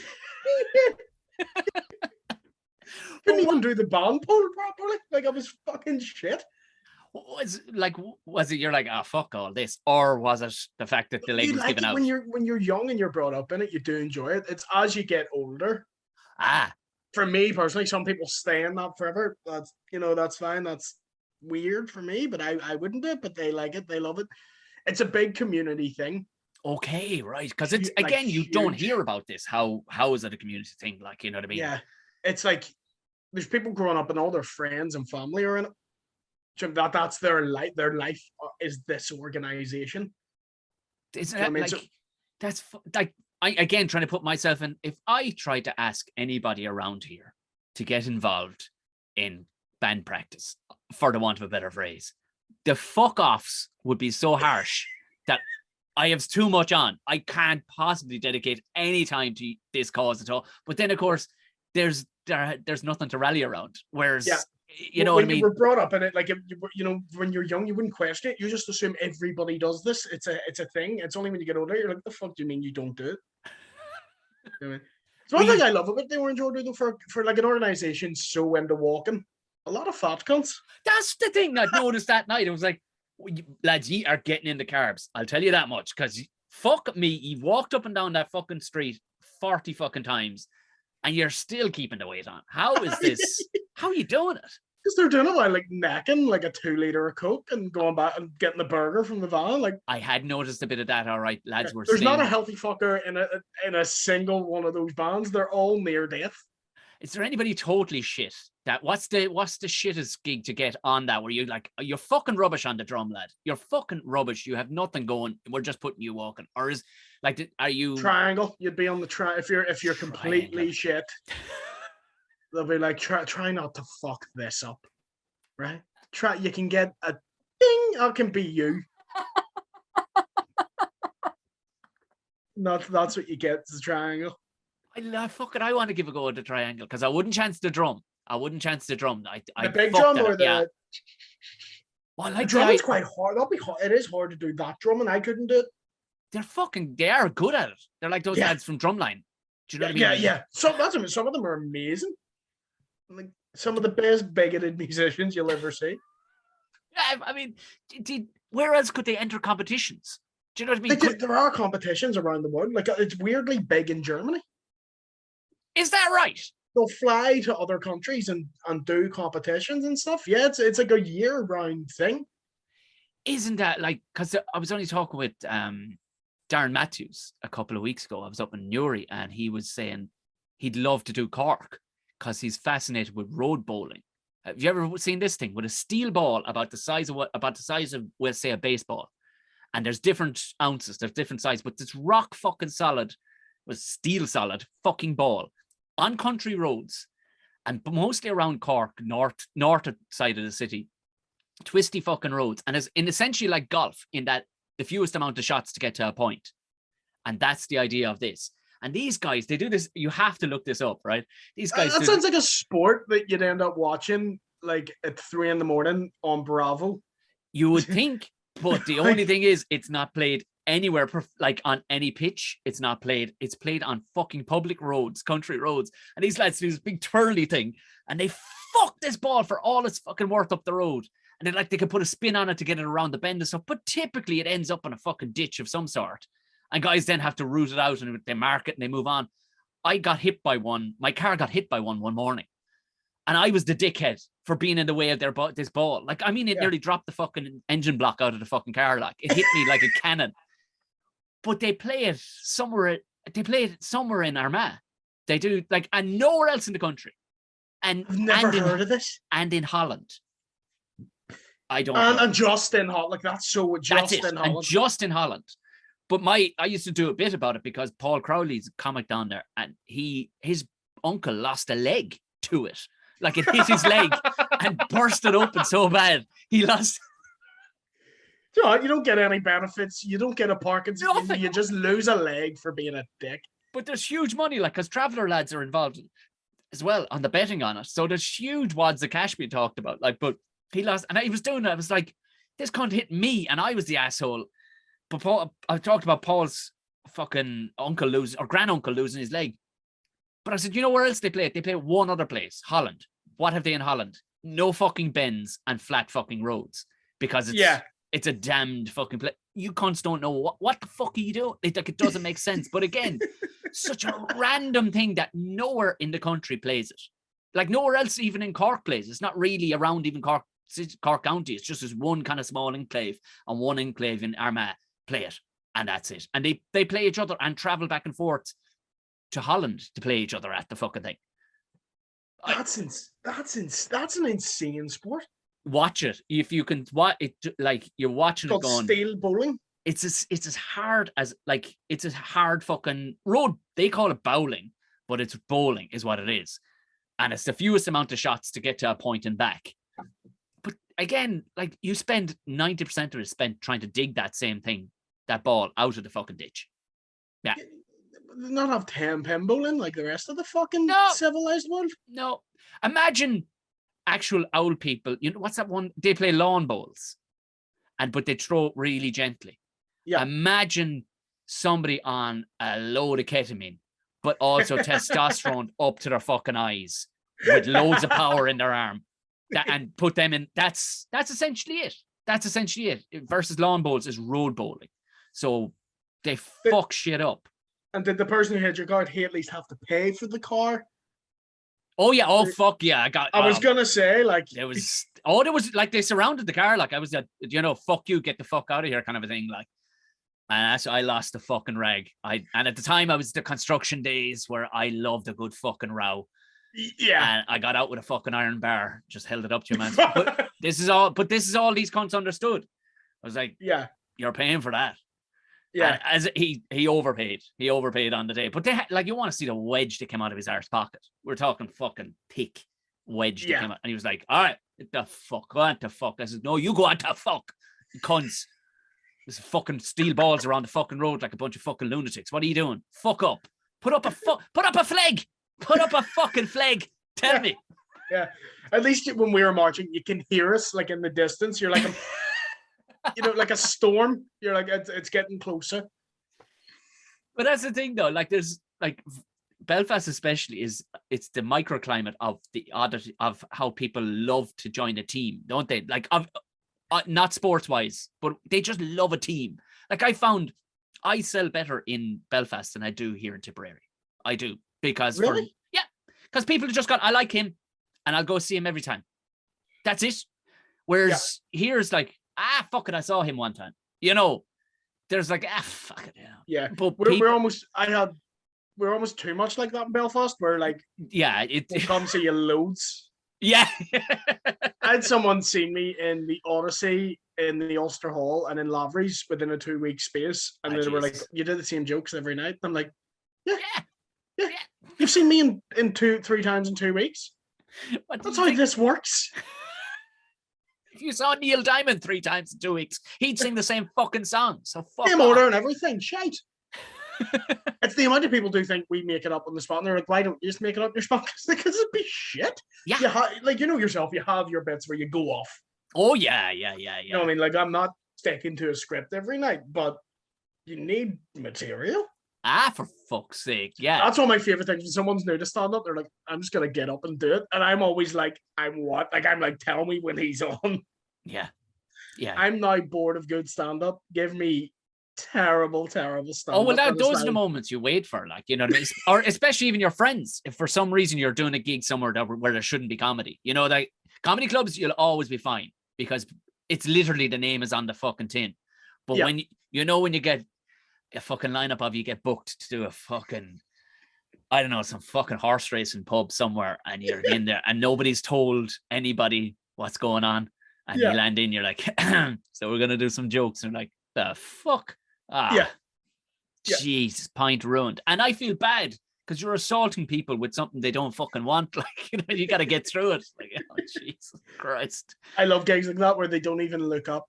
Couldn't even do the band pole properly. Like, I was fucking shit. Was it you're like, oh, fuck all this, or was it the fact that the lady was giving out? When you're young and you're brought up in it, you do enjoy it. It's as you get older. For me personally, some people stay in that forever. That's fine. That's weird for me, but I wouldn't do it. But they like it. They love it. It's a big community thing. Okay, right? Because it's again, you don't hear about this. How is it a community thing? Like, you know what I mean? Yeah, it's like there's people growing up and all their friends and family are in it. That's their life. Their life is this organization. Isn't that that's like I again trying to put myself in. If I tried to ask anybody around here to get involved in band practice, for the want of a better phrase, the fuck offs would be so harsh that I have too much on. I can't possibly dedicate any time to this cause at all. But then, of course, there's nothing to rally around. Whereas, you know what I mean? You were brought up in it, like, when you're young, you wouldn't question it. You just assume everybody does this. It's a thing. It's only when you get older, you're like, the fuck do you mean you don't do it? You know what I mean? It's one thing I love about the Orange Order, though, for like an organization so into walking. A lot of fat cunts. That's the thing I noticed that night. It was like, lads, ye are getting into carbs. I'll tell you that much. Because fuck me, you walked up and down that fucking street 40 fucking times, and you're still keeping the weight on. How is this? How are you doing it? Because they're doing it while like necking like a 2 liter of Coke and going back and getting the burger from the van. Like, I had noticed a bit of that. All right, lads, there's not a healthy fucker in a single one of those bands. They're all near death. Is there anybody totally shit? That what's the shittest gig to get on that where you're fucking rubbish on the drum, lad? You're fucking rubbish. You have nothing going. We're just putting you walking. Or is are you triangle? You'd be on the if you're completely shit. They'll be like, try not to fuck this up, right? You can get a ding. That can be you. That's what you get. It's a triangle. I want to give a go at the triangle because I wouldn't chance the drum. The big drum or the. Yeah. Well, the drum is quite hard. It is hard to do that drum, and I couldn't do it. They are good at it. They're like those lads from Drumline. Do you know what I mean? Yeah. Some of them are amazing. Like some of the best bigoted musicians you'll ever see. Yeah, I mean, where else could they enter competitions? Do you know what I mean? There are competitions around the world. Like, it's weirdly big in Germany. Is that right? They'll fly to other countries and do competitions and stuff. Yeah, it's like a year-round thing. Isn't that like? Because I was only talking with Darren Matthews a couple of weeks ago. I was up in Newry, and he was saying he'd love to do Cork because he's fascinated with road bowling. Have you ever seen this thing with a steel ball about the size of we'll say a baseball, and there's different ounces, there's different sizes, but this rock fucking solid, was steel solid fucking ball on country roads, and mostly around Cork, north side of the city, twisty fucking roads, and it's essentially like golf in that the fewest amount of shots to get to a point, and that's the idea of this. And these guys, they do this. You have to look this up, right? These guys. That sounds like a sport that you'd end up watching like at 3 a.m. on Bravo. You would think, but the only thing is, it's not played anywhere, like on any pitch. It's not played. It's played on fucking public roads, country roads. And these lads do this big twirly thing, and they fuck this ball for all it's fucking worth up the road. And they can put a spin on it to get it around the bend and stuff. But typically, it ends up in a fucking ditch of some sort. And guys then have to root it out and they mark it and they move on. I got hit by one. My car got hit by one morning. And I was the dickhead for being in the way of this ball. Like, I mean, it nearly dropped the fucking engine block out of the fucking car. Like, it hit me like a cannon. But they play it somewhere. They play it somewhere in Armagh. They do, like, and nowhere else in the country. And I've never heard of this. And in Holland. I don't know. And just in Holland. Like, that's so just in Holland. And just in Holland. But I used to do a bit about it because Paul Crowley's a comic down there, and his uncle lost a leg to it. Like, it hit his leg and bursted open so bad. He lost. You know, you don't get any benefits. You don't get a Parkinson's. Nothing. You just lose a leg for being a dick. But there's huge money, like, because Traveller lads are involved as well on the betting on it. So there's huge wads of cash being talked about. Like, but he lost, and he was doing it. I was like, this can't hit me, and I was the asshole. But Paul, I talked about Paul's fucking uncle losing, or granduncle losing his leg. But I said, you know where else they play it? They play it one other place, Holland. What have they in Holland? No fucking bends and flat fucking roads. Because it's a damned fucking place. You cunts don't know what the fuck are you doing? Like, it doesn't make sense. But again, such a random thing that nowhere in the country plays it. Like, nowhere else even in Cork plays. It's not really around even Cork County. It's just this one kind of small enclave, and one enclave in Armagh play it, and that's it. And they play each other and travel back and forth to Holland to play each other at the fucking thing. That's an insane sport. Watch it if you can. What it like you're watching it going. Steel bowling. It's as hard as, like, it's a hard fucking road. They call it bowling, but it's bowling is what it is, and it's the fewest amount of shots to get to a point and back. But again, like, you spend 90% of it spent trying to dig that same thing, that ball, out of the fucking ditch. Yeah. Not have 10-pin bowling like the rest of the fucking civilized world. No. Imagine actual old people. You know, what's that one? They play lawn bowls, but they throw it really gently. Yeah. Imagine somebody on a load of ketamine, but also testosterone up to their fucking eyes with loads of power in their arm. And put them in. That's essentially it. That's essentially it. Versus lawn bowls is road bowling. So they fuck shit up. And did the person who hit your car, he at least have to pay for the car? Oh yeah. Oh fuck yeah. I was gonna say, like, there was like, they surrounded the car. Like, I was fuck you, get the fuck out of here kind of a thing. Like, and I lost the fucking rag. And at the time I was the construction days where I loved a good fucking row. Yeah, and I got out with a fucking iron bar, just held it up to you, man. But this is all these cunts understood. I was like, yeah, you're paying for that. Yeah, and as he overpaid on the day. But they like, you want to see the wedge that came out of his arse pocket. We're talking fucking thick wedge that came out, and he was like, all right, the fuck, go on to fuck. I said, no, you go on to fuck, you cunts. There's fucking steel balls around the fucking road like a bunch of fucking lunatics. What are you doing? Fuck up. Put up a flag. Put up a fucking flag. Tell me. Yeah. At least when we were marching, you can hear us, like, in the distance. You're like, like a storm. You're like, it's getting closer. But that's the thing, though. Like, there's, like, Belfast especially it's the microclimate of the oddity of how people love to join a team, don't they? Like, not sports wise, but they just love a team. Like, I found I sell better in Belfast than I do here in Tipperary. I do. Because because people have just got, I like him and I'll go see him every time. That's it. Whereas here's like, fuck it, I saw him one time. You know, there's like, fuck it. Yeah. But we're almost too much like that in Belfast, where, like, we'll come see you loads. Yeah. I had someone see me in the Odyssey, in the Ulster Hall, and in Lavery's within a 2-week space. And they were like, you did the same jokes every night. And I'm like, yeah. You've seen me in 2-3 times in 2 weeks. That's how this works. If you saw Neil Diamond 3 times in 2 weeks, he'd sing the same fucking song. So fuck same order and everything. Shite. It's the amount of people do think we make it up on the spot. And they're like, why don't you just make it up on your spot? Because it'd be shit. Yeah. You know yourself, you have your bits where you go off. Oh, yeah. You know what I mean? Like, I'm not sticking to a script every night, but you need material. For fuck's sake, yeah. That's one of my favorite things. When someone's new to stand up, they're like, I'm just gonna get up and do it. And I'm always like, I'm what? Like, I'm like, tell me when he's on. Yeah. I'm now bored of good stand up. Give me terrible stuff. Oh, well, those are the moments you wait for, like, you know what I mean? Or especially even your friends. If for some reason you're doing a gig somewhere where there shouldn't be comedy, you know, like comedy clubs, you'll always be fine because it's literally the name is on the fucking tin. But when when you get a fucking lineup of you get booked to do a fucking, I don't know, some fucking horse racing pub somewhere, and you're in there and nobody's told anybody what's going on, and you land in, you're like, so we're gonna do some jokes, and like, the fuck. Jesus, pint ruined. And I feel bad because you're assaulting people with something they don't fucking want. Like, you know, you got to get through it. Like, oh, Jesus Christ. I love gigs like that where they don't even look up.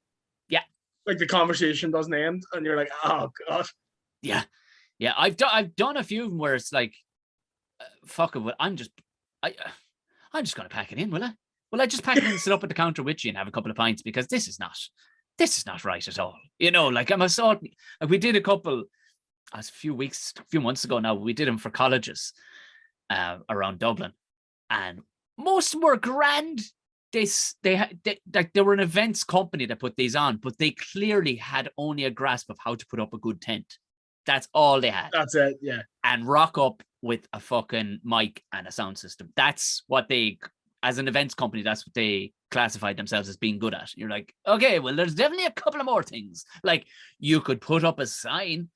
Yeah. Like the conversation doesn't end and you're like, oh God. Yeah. Yeah. I've done a few of them where it's like, fuck it. I'm just going to pack it in, will I? Will I just pack it in and sit up at the counter with you and have a couple of pints, because this is not right at all. You know, like, I'm assaulting. Like, we did a couple a few months ago now. We did them for colleges around Dublin, and most of them were grand. They were an events company that put these on, but they clearly had only a grasp of how to put up a good tent. That's all they had. That's it, yeah. And rock up with a fucking mic and a sound system. That's what they, as an events company, that's what they classified themselves as being good at. You're like, okay, well, there's definitely a couple of more things. Like, you could put up a sign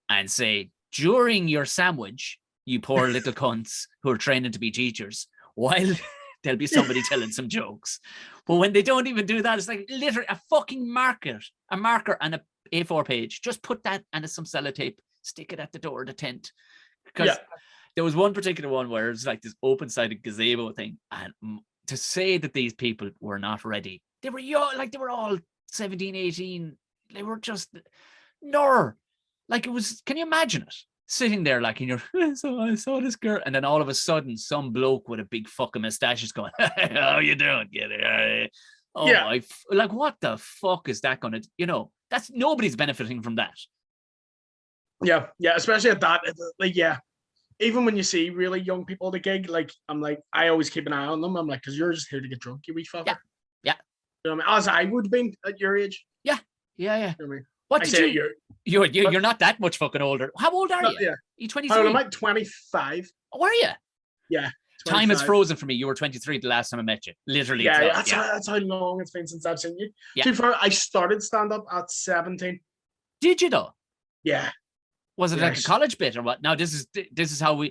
and say, during your sandwich, you poor little cunts who are training to be teachers, while there'll be somebody telling some jokes. But when they don't even do that, it's like literally a fucking marker and a A4 page. Just put that and some sellotape, stick it at the door of the tent. Because there was one particular one where it's like this open-sided gazebo thing, and to say that these people were not ready, they were young, like they were all 17, 18. They were just, like, it was, can you imagine it? Sitting there like in your, so I saw this girl, and then all of a sudden some bloke with a big fucking mustache is going, how you doing? Get it? Oh, yeah. Like, what the fuck is that gonna, you know, that's, nobody's benefiting from that. Yeah, especially at that, like, even when you see really young people at a gig, like, I'm like, I always keep an eye on them. I'm like, because you're just here to get drunk, you wee fucker. Yeah. You know what I mean? As I would have been at your age. Yeah. You know what I mean? What did you're not that much fucking older. How old are you? Yeah. You 23? I'm like 25. Oh, are you? Yeah. 25. Time is frozen for me. You were 23 the last time I met you. Literally. Yeah, that's how long it's been since I've seen you. Yeah. I started stand-up at 17. Did you though? Yeah. Was it like a college bit or what? Now, this is how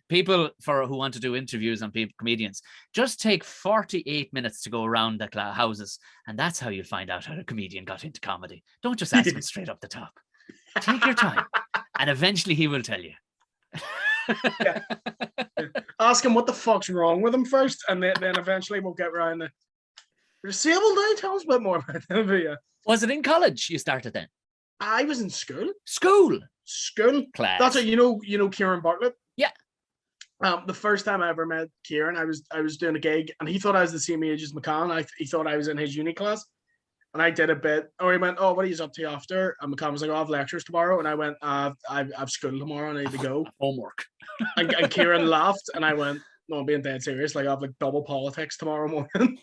people who want to do interviews on comedians, just take 48 minutes to go around the houses, and that's how you find out how a comedian got into comedy. Don't just ask him straight up the top. Take your time, and eventually he will tell you. Yeah. Ask him what the fuck's wrong with him first, and then eventually we'll get around the disabled. Tell us a bit more about that. But yeah. Was it in college you started then? I was in school. School Class. That's it. You know Kieran Bartlett. Yeah. The first time I ever met Kieran, I was doing a gig, and he thought I was the same age as McCann. He thought I was in his uni class, and I did a bit. Or he went, "Oh, what are you up to after?" And McCann was like, "Oh, I have lectures tomorrow," and I went, "I've school tomorrow, and I need to go." Homework. and Kieran laughed, and I went, "No, I'm being dead serious. Like, I have like double politics tomorrow morning."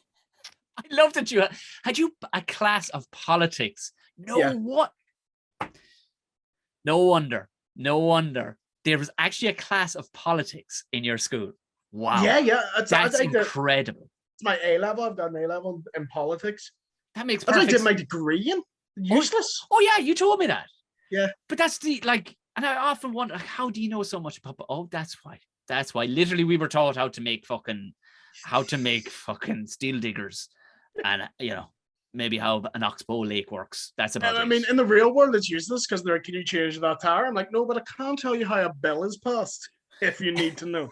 I love that you had a class of politics. What? No wonder. There was actually a class of politics in your school. Wow. Yeah. That's incredible. It's my A level. I've got an A level in politics. That makes perfect. That's what I did my degree in. Useless. Oh yeah, you told me that. Yeah. But that's and I often wonder, how do you know so much about? Oh, that's why. Literally, we were taught how to make fucking steel diggers, and maybe how an oxbow lake works. That's about it. I mean, in the real world, it's useless because they're like, can you change that tire? I'm like, no, but I can't tell you how a bill is passed if you need to know.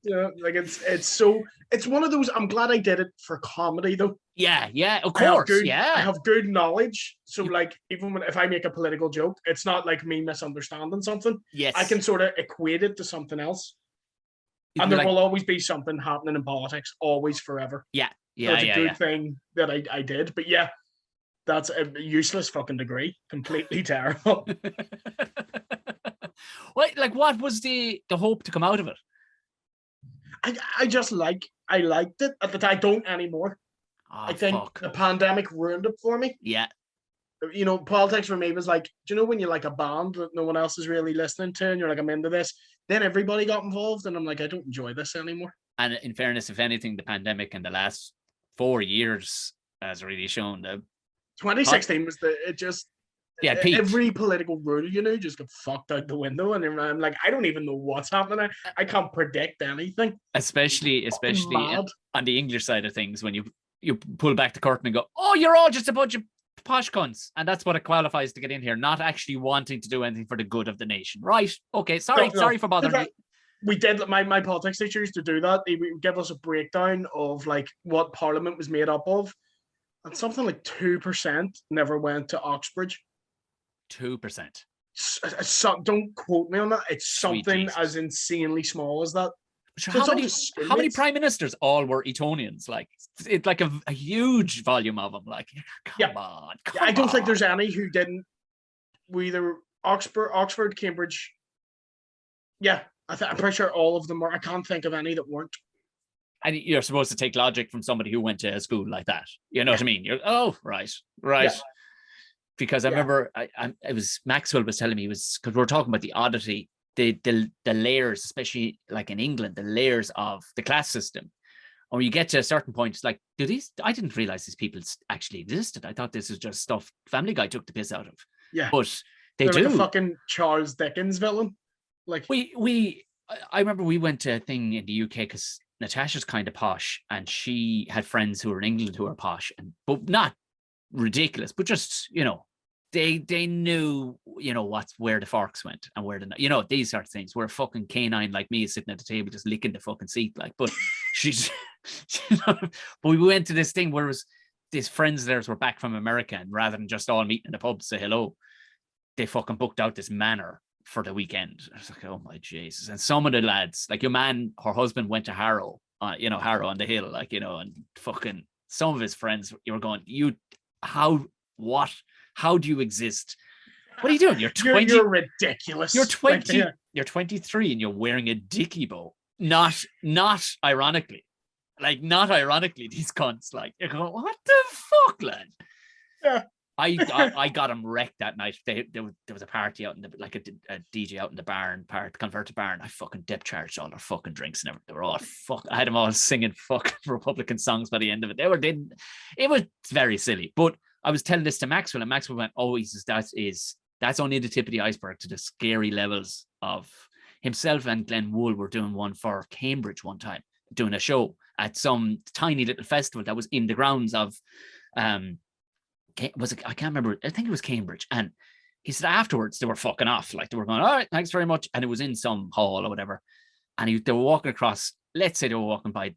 Like it's one of those. I'm glad I did it for comedy though. Yeah, of course. I have good knowledge. So like, even if I make a political joke, it's not like me misunderstanding something. Yes. I can sort of equate it to something else. And there will always be something happening in politics, always, forever. Yeah. So it's a good thing that I did. But yeah, that's a useless fucking degree. Completely terrible. What was the hope to come out of it? I liked it at the time. I don't anymore. I think the pandemic ruined it for me. Yeah. Politics for me was like, do you know when you like a band that no one else is really listening to, and you're like, I'm into this. Then everybody got involved, and I'm like, I don't enjoy this anymore. And in fairness, if anything, the pandemic in the last 4 years has really shown that 2016 was peaked. every political rule just got fucked out the window, and I'm like, I don't even know what's happening. I can't predict anything. Especially on the English side of things, when you pull back the curtain and go, oh, you're all just a bunch of posh cunts, and that's what it qualifies to get in here, not actually wanting to do anything for the good of the nation. Right? Okay, sorry for bothering you. We did. My politics teacher used to do that. He would give us a breakdown of like what Parliament was made up of, and something like 2% never went to Oxbridge. 2%. So, don't quote me on that. It's something as insanely small as that. So how many prime ministers all were Etonians? Like, it's like a huge volume of them. Like, come on. I don't think there's any who didn't. Either Oxford, Cambridge. Yeah, I'm pretty sure all of them were. I can't think of any that weren't. And you're supposed to take logic from somebody who went to a school like that. You know what I mean? You're right. Yeah. Because I remember it was Maxwell was telling me, because we were talking about the oddity, the layers, especially like in England, the layers of the class system. And when you get to a certain point, it's like, I didn't realize these people actually existed. I thought this was just stuff Family Guy took the piss out of. Yeah. But they're like a fucking Charles Dickens villain. Like I remember we went to a thing in the UK because Natasha's kind of posh, and she had friends who were in England who were posh, but not ridiculous, but just, they knew, where the forks went and where these sort of things, where a fucking canine like me is sitting at the table just licking the fucking seat, like, but she's, but we went to this thing where it was these friends of theirs were back from America, and rather than just all meeting in the pub to say hello, they fucking booked out this manor for the weekend. I was like, oh my Jesus. And some of the lads, like her husband went to Harrow, Harrow on the Hill, like, and fucking some of his friends, you were going, how do you exist? What are you doing? You're 20. You're ridiculous. You're 20. You're 23 and you're wearing a dicky bow. Not ironically. Like, not ironically, these cunts, like, you're going, what the fuck, lad? Yeah. I got him wrecked that night. There was a party out in a DJ out in the barn, converted barn. I fucking depth charged all their fucking drinks and everything. They were all I had them all singing fucking Republican songs by the end of it. It was very silly. But I was telling this to Maxwell, and Maxwell went, "Oh, that's only the tip of the iceberg to the scary levels of." Himself and Glenn Wool were doing one for Cambridge one time, doing a show at some tiny little festival that was in the grounds of was it? I can't remember. I think it was Cambridge. And he said afterwards they were fucking off. Like, they were going, all right, thanks very much. And it was in some hall or whatever. And they were walking across, let's say they were walking by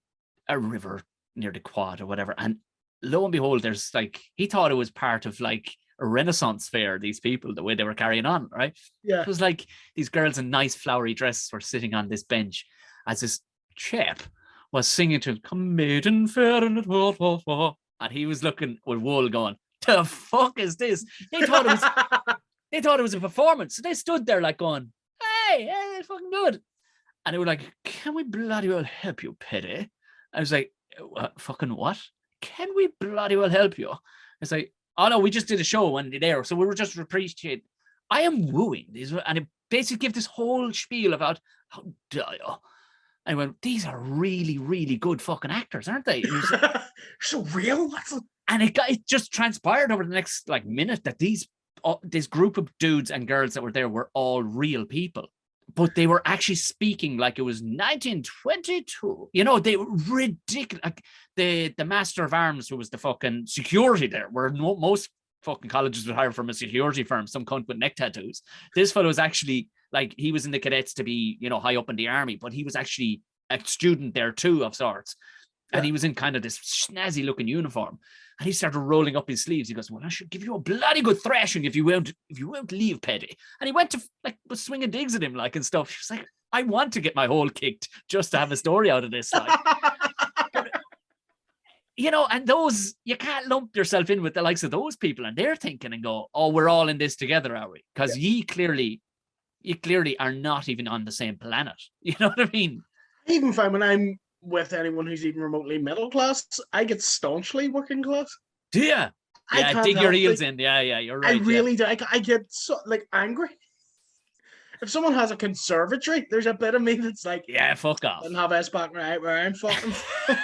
a river near the quad or whatever. And lo and behold, there's like, he thought it was part of like a Renaissance fair, these people, the way they were carrying on, right? Yeah. It was like these girls in nice flowery dresses were sitting on this bench as this chap was singing to "Come Maiden Fair and and he was looking with Wool going, the fuck is this? They thought it was a performance. So they stood there like going, hey, fucking good. And they were like, can we bloody well help you, Petty? I was like, fucking what? Can we bloody well help you? It's like, oh no, we just did a show one day there, so we were just appreciate. I am wooing these, and it basically give this whole spiel about how dare you. I went, these are really, really good fucking actors, aren't they? So real. And it just transpired over the next like minute that this group of dudes and girls that were there were all real people, but they were actually speaking like it was 1922. They were ridiculous. Like the master of arms, who was the fucking security there, where most fucking colleges would hire from a security firm, some cunt with neck tattoos. This fellow was actually like, he was in the cadets to be, high up in the army, but he was actually a student there too of sorts. And he was in kind of this snazzy looking uniform. And he started rolling up his sleeves. He goes, well, I should give you a bloody good thrashing if you won't leave, Petty. And he went to was swinging digs at him like and stuff. She's like, I want to get my hole kicked just to have a story out of this. Like, and those, you can't lump yourself in with the likes of those people. And they're thinking and go, oh, we're all in this together, are we? Because you clearly are not even on the same planet. You know what I mean? I even find when I'm with anyone who's even remotely middle class, I get staunchly working class. Do you? Yeah, can't dig your help heels it. in. Yeah, you're I right. really do. I get so like angry. If someone has a conservatory, there's a bit of me that's like, Yeah, fuck off. and have us back right where I'm fucking from.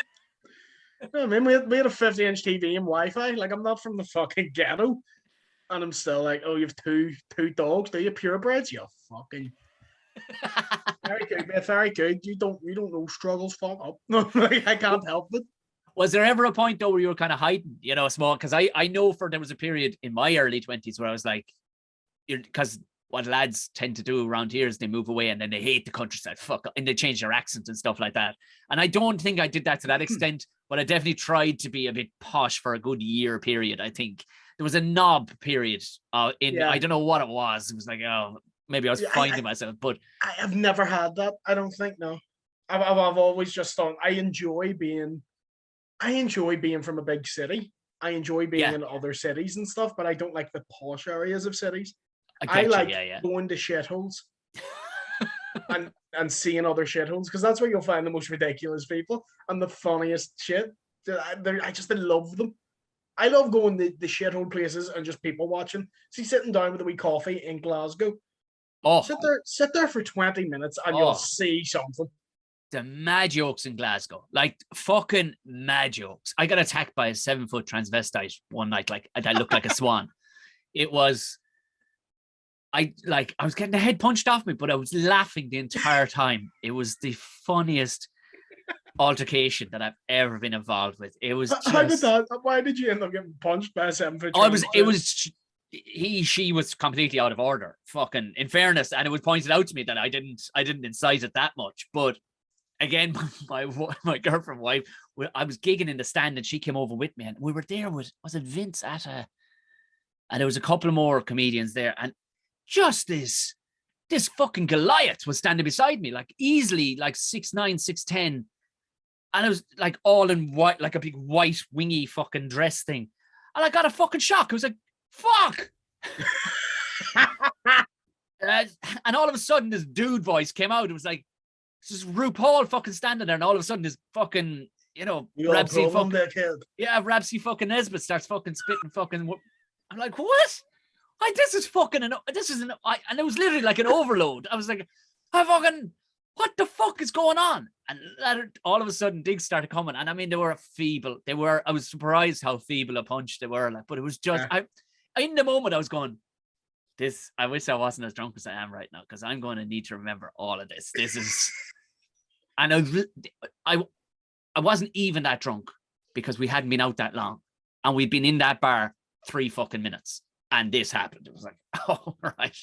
I mean, we had a 50-inch TV and Wi-Fi. Like, I'm not from the fucking ghetto, and I'm still like, oh, you have two dogs? Do you purebreds? You fucking very good, man. Very good. You don't know struggles. Fuck up. No, I can't help it. Was there ever a point though where you were kind of hiding, small? Because I know there was a period in my early 20s where I was like, because what lads tend to do around here is they move away and then they hate the countryside, fuck, and they change their accent and stuff like that. And I don't think I did that to that extent, but I definitely tried to be a bit posh for a good year period. I think there was a knob period I don't know what it was. It was like, oh, maybe I was finding myself, but I have never had that. I don't think, no. I've always just thought I enjoy being from a big city. I enjoy being in other cities and stuff, but I don't like the posh areas of cities. I like going to shitholes and seeing other shitholes, because that's where you'll find the most ridiculous people and the funniest shit. I just love them. I love going to the shithole places and just people watching. See, sitting down with a wee coffee in Glasgow. Oh, sit there for 20 minutes and you'll see something. The mad jokes in Glasgow, like fucking mad jokes. I got attacked by a 7-foot transvestite one night, like I looked like a swan. It was, I was getting the head punched off me, but I was laughing the entire time. It was the funniest altercation that I've ever been involved with. It was just, how did that? Why did you end up getting punched by a 7-foot? She was completely out of order. Fucking, in fairness, and it was pointed out to me that I didn't incite it that much, but. Again, my girlfriend wife, I was gigging in the stand and she came over with me and we were there with, was it Vince and there was a couple of more comedians there, and just this fucking Goliath was standing beside me, like easily like 6'9", 6'10", and it was like all in white, like a big white wingy fucking dress thing, and I got a fucking shock. I was like, fuck. And all of a sudden this dude voice came out. It was like, this is RuPaul fucking standing there, and all of a sudden this fucking, Rabsy fucking Nesbitt starts fucking spitting fucking. I'm like, what? This is fucking, and it was literally like an overload. I was like, what the fuck is going on? And all of a sudden digs started coming, and I mean, they were feeble. I was surprised how feeble a punch they were, like, but it was just, in the moment I was going, I wish I wasn't as drunk as I am right now, because I'm going to need to remember all of this. This is, and I wasn't even that drunk because we hadn't been out that long, and we'd been in that bar 3 fucking minutes, and this happened. It was like, oh, right,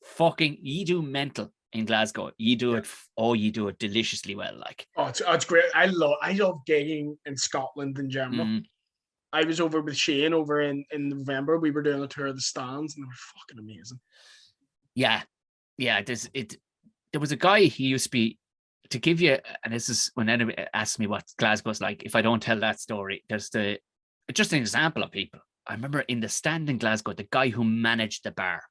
fucking, you do mental in Glasgow. You do it. Oh, you do it deliciously well. Like, it's great. I love gigging in Scotland in general. Mm. I was over with Shane over in November. We were doing a tour of the stands, and they were fucking amazing. Yeah. There was a guy, he used to be, to give you, and this is when anybody asks me what Glasgow's like, if I don't tell that story, there's just an example of people. I remember in the stand in Glasgow, the guy who managed the bar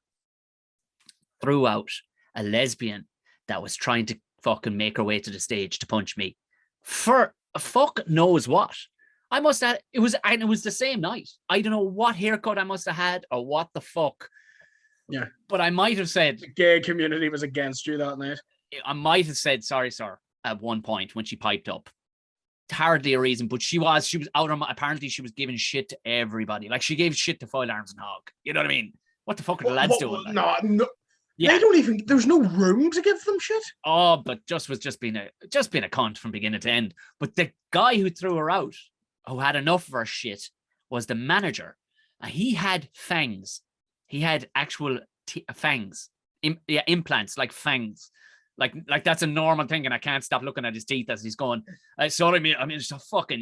threw out a lesbian that was trying to fucking make her way to the stage to punch me for a fuck knows what. I must have, it was the same night. I don't know what haircut I must have had or what the fuck. Yeah. But I might have said, the gay community was against you that night. I might have said, sorry, sir, at one point when she piped up. Hardly a reason, but she was out on, apparently she was giving shit to everybody. Like, she gave shit to Foil Arms and Hog. You know what I mean? What the fuck are the lads doing? Like? No. Yeah. They don't even, there's no room to give them shit. Oh, but just being a cunt from beginning to end. But the guy who threw her out, who had enough of her shit, was the manager. And he had fangs. He had actual fangs. Implants, like fangs. Like that's a normal thing, and I can't stop looking at his teeth as he's going, sorry, mate, I mean, it's a fucking,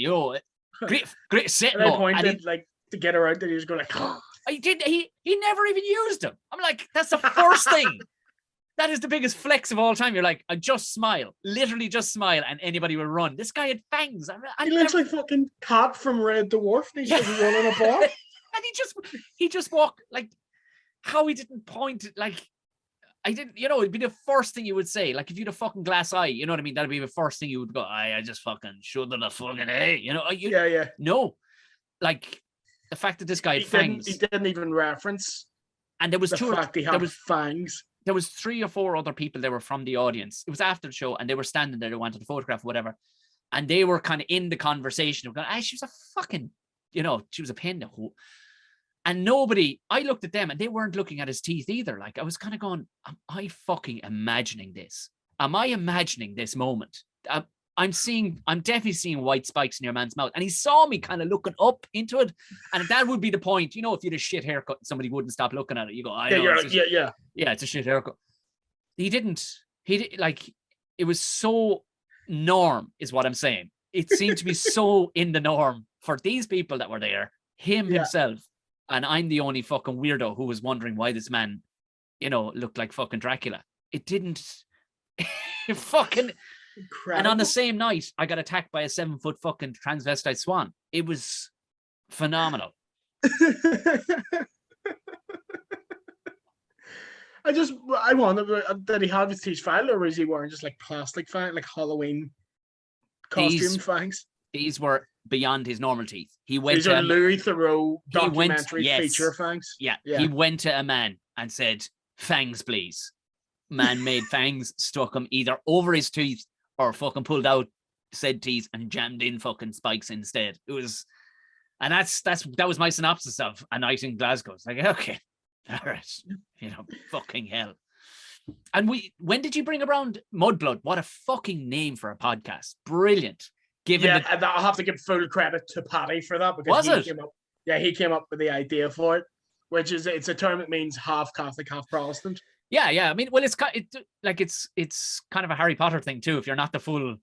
great set. And I pointed, like, to get her out there, he was going like, oh. He never even used them. I'm like, that's the first thing. That is the biggest flex of all time. You're like, I just smile, literally just smile, and anybody will run. This guy had fangs. He looks like fucking Cat from Red Dwarf. He's just running a bar. And he just walked, like, how he didn't point, like, I didn't, it'd be the first thing you would say. Like, if you had a fucking glass eye, you know what I mean? That'd be the first thing you would go, I just fucking showed them the fucking, hey, Yeah. No, like, The fact that this guy had He fangs. didn't even reference And there was the fact he had fangs. There was 3 or 4 other people that were from the audience. It was after the show, and they were standing there. They wanted a photograph, or whatever, and they were kind of in the conversation of going, she was a fucking, she was a pain in the hole. And nobody, I looked at them, and they weren't looking at his teeth either. Like, I was kind of going, am I fucking imagining this? Am I imagining this moment? I'm definitely seeing white spikes in your man's mouth. And he saw me kind of looking up into it. And that would be the point. If you had a shit haircut, somebody wouldn't stop looking at it. You go, yeah, it's a shit haircut. It was so norm, is what I'm saying. It seemed to be so in the norm for these people that were there, himself. And I'm the only fucking weirdo who was wondering why this man, looked like fucking Dracula. It didn't fucking... Incredible. And on the same night, I got attacked by a 7-foot fucking transvestite swan. It was phenomenal. I wonder, did he have his teeth filed, or was he wearing just like plastic fangs, like Halloween costume fangs? These were beyond his normal teeth. These are Louis Theroux documentary feature fangs. Yeah, he went to a man and said, "Fangs, please." Man made fangs, stuck them either over his teeth or fucking pulled out said teeth and jammed in fucking spikes instead. It was, and that was my synopsis of a night in Glasgow. It's like, okay, all right, fucking hell. And when did you bring around Mudblood? What a fucking name for a podcast. Brilliant. And I'll have to give full credit to Paddy for that, because he came up with the idea for it, which is, it's a term that means half Catholic, half Protestant. Yeah. I mean, well, it's kind of a Harry Potter thing too. If you're not the full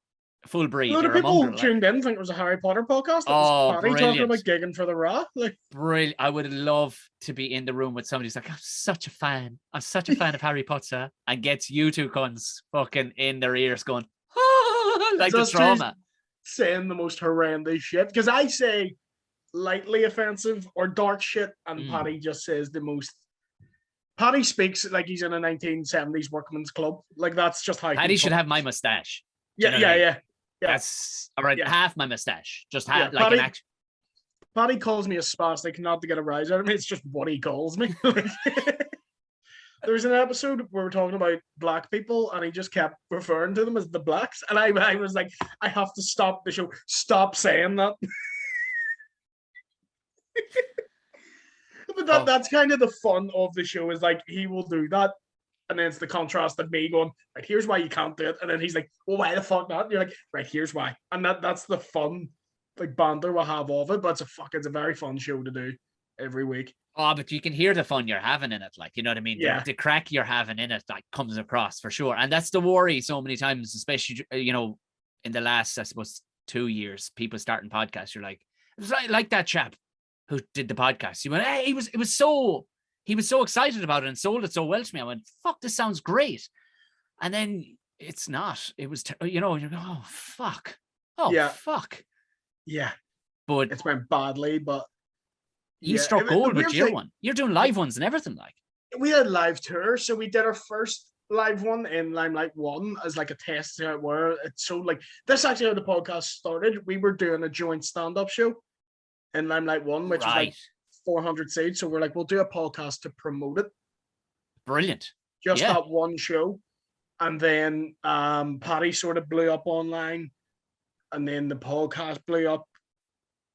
breed, a lot of people tuned in think it was a Harry Potter podcast. It was Paddy talking about gigging for the Ra. Brilliant! I would love to be in the room with somebody who's like, "I'm such a fan of Harry Potter," and gets you two cunts fucking in their ears going, like the trauma, saying the most horrendous shit. Because I say lightly offensive or dark shit, and Paddy just says the most. Paddy speaks like he's in a 1970s workman's club. Like, that's just how Paddy should have my mustache. Yeah. That's around half my mustache. Just have Paddy, an action. Paddy calls me a spastic, not to get a rise out of me. It's just what he calls me. There's an episode where we're talking about black people, and he just kept referring to them as the blacks. And I was like, I have to stop the show. Stop saying that. But that's kind of the fun of the show, is like, he will do that, and then it's the contrast of me going, right, here's why you can't do it, and then he's like, well, why the fuck not? And you're like, right, here's why. And that's the fun, like, banter we'll have of it. But it's a very fun show to do every week. Oh, but you can hear the fun you're having in it, like, you know what I mean? The crack you're having in it, like, comes across for sure. And that's the worry so many times, especially, in the last, I suppose, 2 years, people starting podcasts, you're like, it was like that chap who did the podcast. He went, hey, he was so excited about it and sold it so well to me. I went, fuck, this sounds great. And then it's not. It was, you're going, oh, fuck. Oh, fuck. Yeah. But it's went badly, but you struck gold with your one. You're doing live ones and everything, like. We had live tours, so we did our first live one in Limelight 1 as like a test out where it's so like, that's actually how the podcast started. We were doing a joint stand-up show in Limelight 1, which was like 400 seats. So we're like, we'll do a podcast to promote it. Brilliant. Just that one show. And then Paddy sort of blew up online. And then the podcast blew up.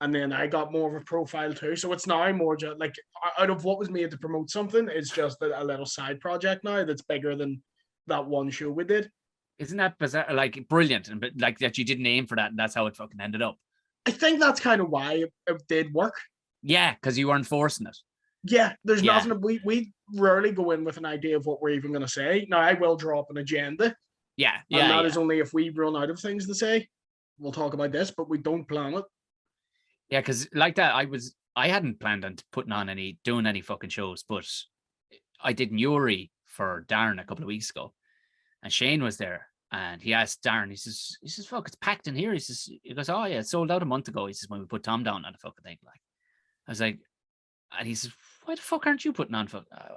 And then I got more of a profile too. So it's now more just like, out of what was made to promote something, it's just a little side project now that's bigger than that one show we did. Isn't that bizarre? Like, brilliant. And like that you didn't aim for that, and that's how it fucking ended up. I think that's kind of why it did work. Yeah, because you weren't forcing it. Yeah, there's nothing. We rarely go in with an idea of what we're even going to say. Now, I will draw up an agenda. Yeah. And that is only if we run out of things to say. We'll talk about this, but we don't plan it. Yeah, because like that, I hadn't planned on doing any fucking shows, but I did Newry for Darren a couple of weeks ago, and Shane was there, and he asked Darren, he says, fuck, it's packed in here. He goes, oh yeah, it sold out a month ago. He says, when we put Tom down on the fucking thing, like, I was like, and he says, why the fuck aren't you putting on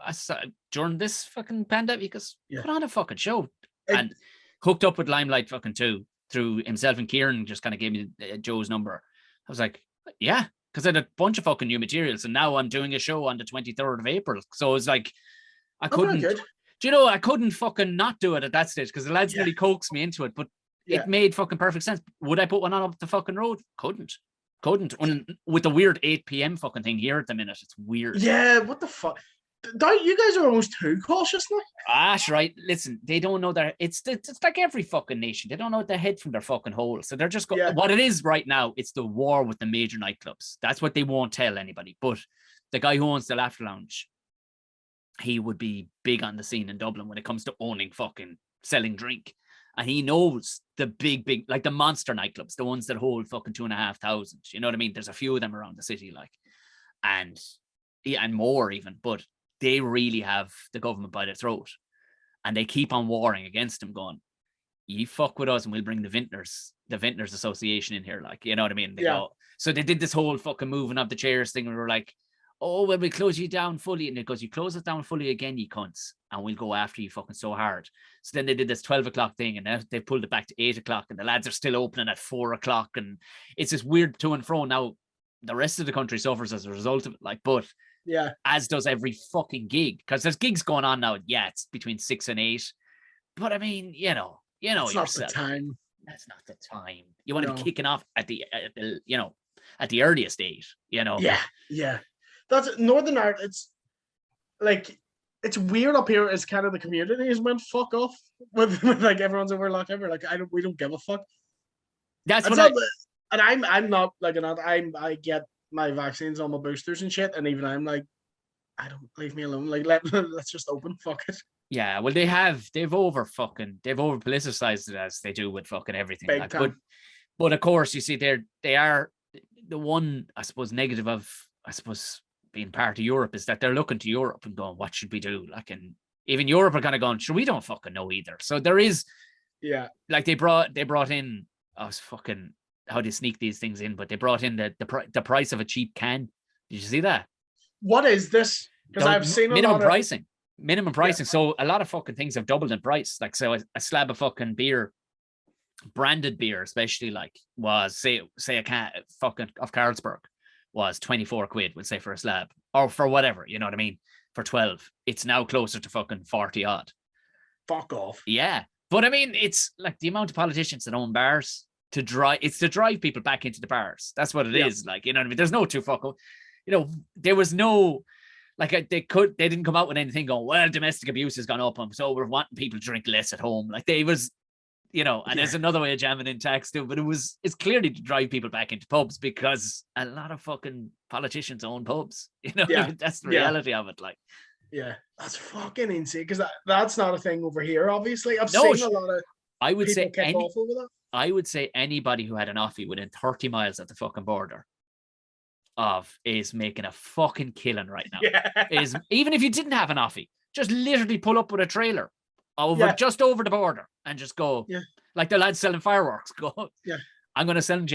I said, during this fucking pandemic? Because put on a fucking show. And hooked up with Limelight fucking 2 through himself, and Kieran just kind of gave me Joe's number. I was like, yeah, because I had a bunch of fucking new materials, and now I'm doing a show on the 23rd of April. So it's like I couldn't. Do you know, I couldn't fucking not do it at that stage because the lads nearly coaxed me into it, but it made fucking perfect sense. Would I put one on up the fucking road? Couldn't. With the weird 8 p.m. fucking thing here at the minute, it's weird. Yeah, what the fuck? You guys are almost too cautious now. Right. Listen, they don't know that it's like every fucking nation. They don't know their head from their fucking hole. So they're just going. What it is right now, it's the war with the major nightclubs. That's what they won't tell anybody. But the guy who owns the Laughter Lounge, he would be big on the scene in Dublin when it comes to owning fucking selling drink. And he knows the big, like the monster nightclubs, the ones that hold fucking 2,500. You know what I mean? There's a few of them around the city, like, and more even, but they really have the government by their throat, and they keep on warring against them, going, "You fuck with us, and we'll bring the Vintners Association in here." Like, you know what I mean? They go, so they did this whole fucking moving up the chairs thing, and we were like, "Oh, well, we close you down fully," and it goes, "You close it down fully again, you cunts, and we'll go after you fucking so hard." So then they did this 12 o'clock thing, and now they pulled it back to 8 o'clock, and the lads are still opening at 4 o'clock, and it's this weird to and fro. Now the rest of the country suffers as a result of it, like, but as does every fucking gig, because there's gigs going on now. Yeah, it's between 6 and 8, but I mean, you know it's yourself. Not the time. That's not the time. You want to be kicking off at the earliest date. Yeah. That's Northern Ireland. It's like, it's weird up here. It's kind of the community has went fuck off with like everyone's over lockdown. We're like, we don't give a fuck. That's what I'm not like I get my vaccines, all my boosters and shit, and even I'm like, I don't, leave me alone. Like, let's just open. Fuck it. Yeah, well, they've over politicized it, as they do with fucking everything. Big time. But of course, you see, they are the one, I suppose, negative of, I suppose, being part of Europe is that they're looking to Europe and going, what should we do? Like, and even Europe are kind of going, sure, we don't fucking know either. So there is, like they brought in, I was fucking, how they sneak these things in, but they brought in the price of a cheap can. Did you see that? What is this? Because I've seen minimum pricing. So a lot of fucking things have doubled in price. Like, so a slab of fucking beer, branded beer, especially, like, was say a can fucking of Carlsberg was 24 quid, we'll say, for a slab, or for whatever, you know what I mean, for 12. It's now closer to fucking 40 odd. Fuck off. Yeah. But I mean, it's like the amount of politicians that own bars to drive people back into the bars. That's what it is. Like, you know what I mean? There's no two fucking, there was no, like, they didn't come out with anything going, well, domestic abuse has gone up, so we're wanting people to drink less at home. Like, they was, and there's another way of jamming in tax too, but it's clearly to drive people back into pubs, because a lot of fucking politicians own pubs. That's the reality of it. Like, that's fucking insane, because that's not a thing over here. Obviously, I've seen a lot of. I would say off over that. I would say anybody who had an offie within 30 miles of the fucking border is making a fucking killing right now. Is even if you didn't have an offie, just literally pull up with a trailer just over the border and just go, like the lads selling fireworks. Go, I'm going to sell them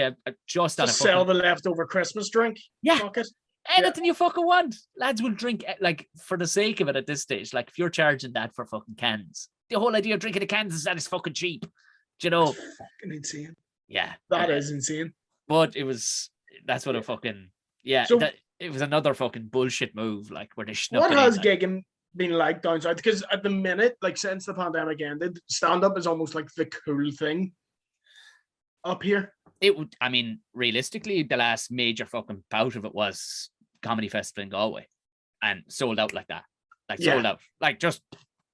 just on a sell the leftover Christmas drink. Fuck it. Anything you fucking want. Lads will drink, like, for the sake of it at this stage. Like, if you're charging that for fucking cans, the whole idea of drinking the cans is that it's fucking cheap. Do you know? That's fucking insane. Yeah. That is insane. But that's what a fucking, so, it was another fucking bullshit move. Like, where they snuck What has gigging been like down south? Because at the minute, like, since the pandemic ended, stand-up is almost like the cool thing up here. It would, I mean, realistically, the last major fucking bout of it was Comedy Festival in Galway, and sold out like that. Like, sold out. Like, just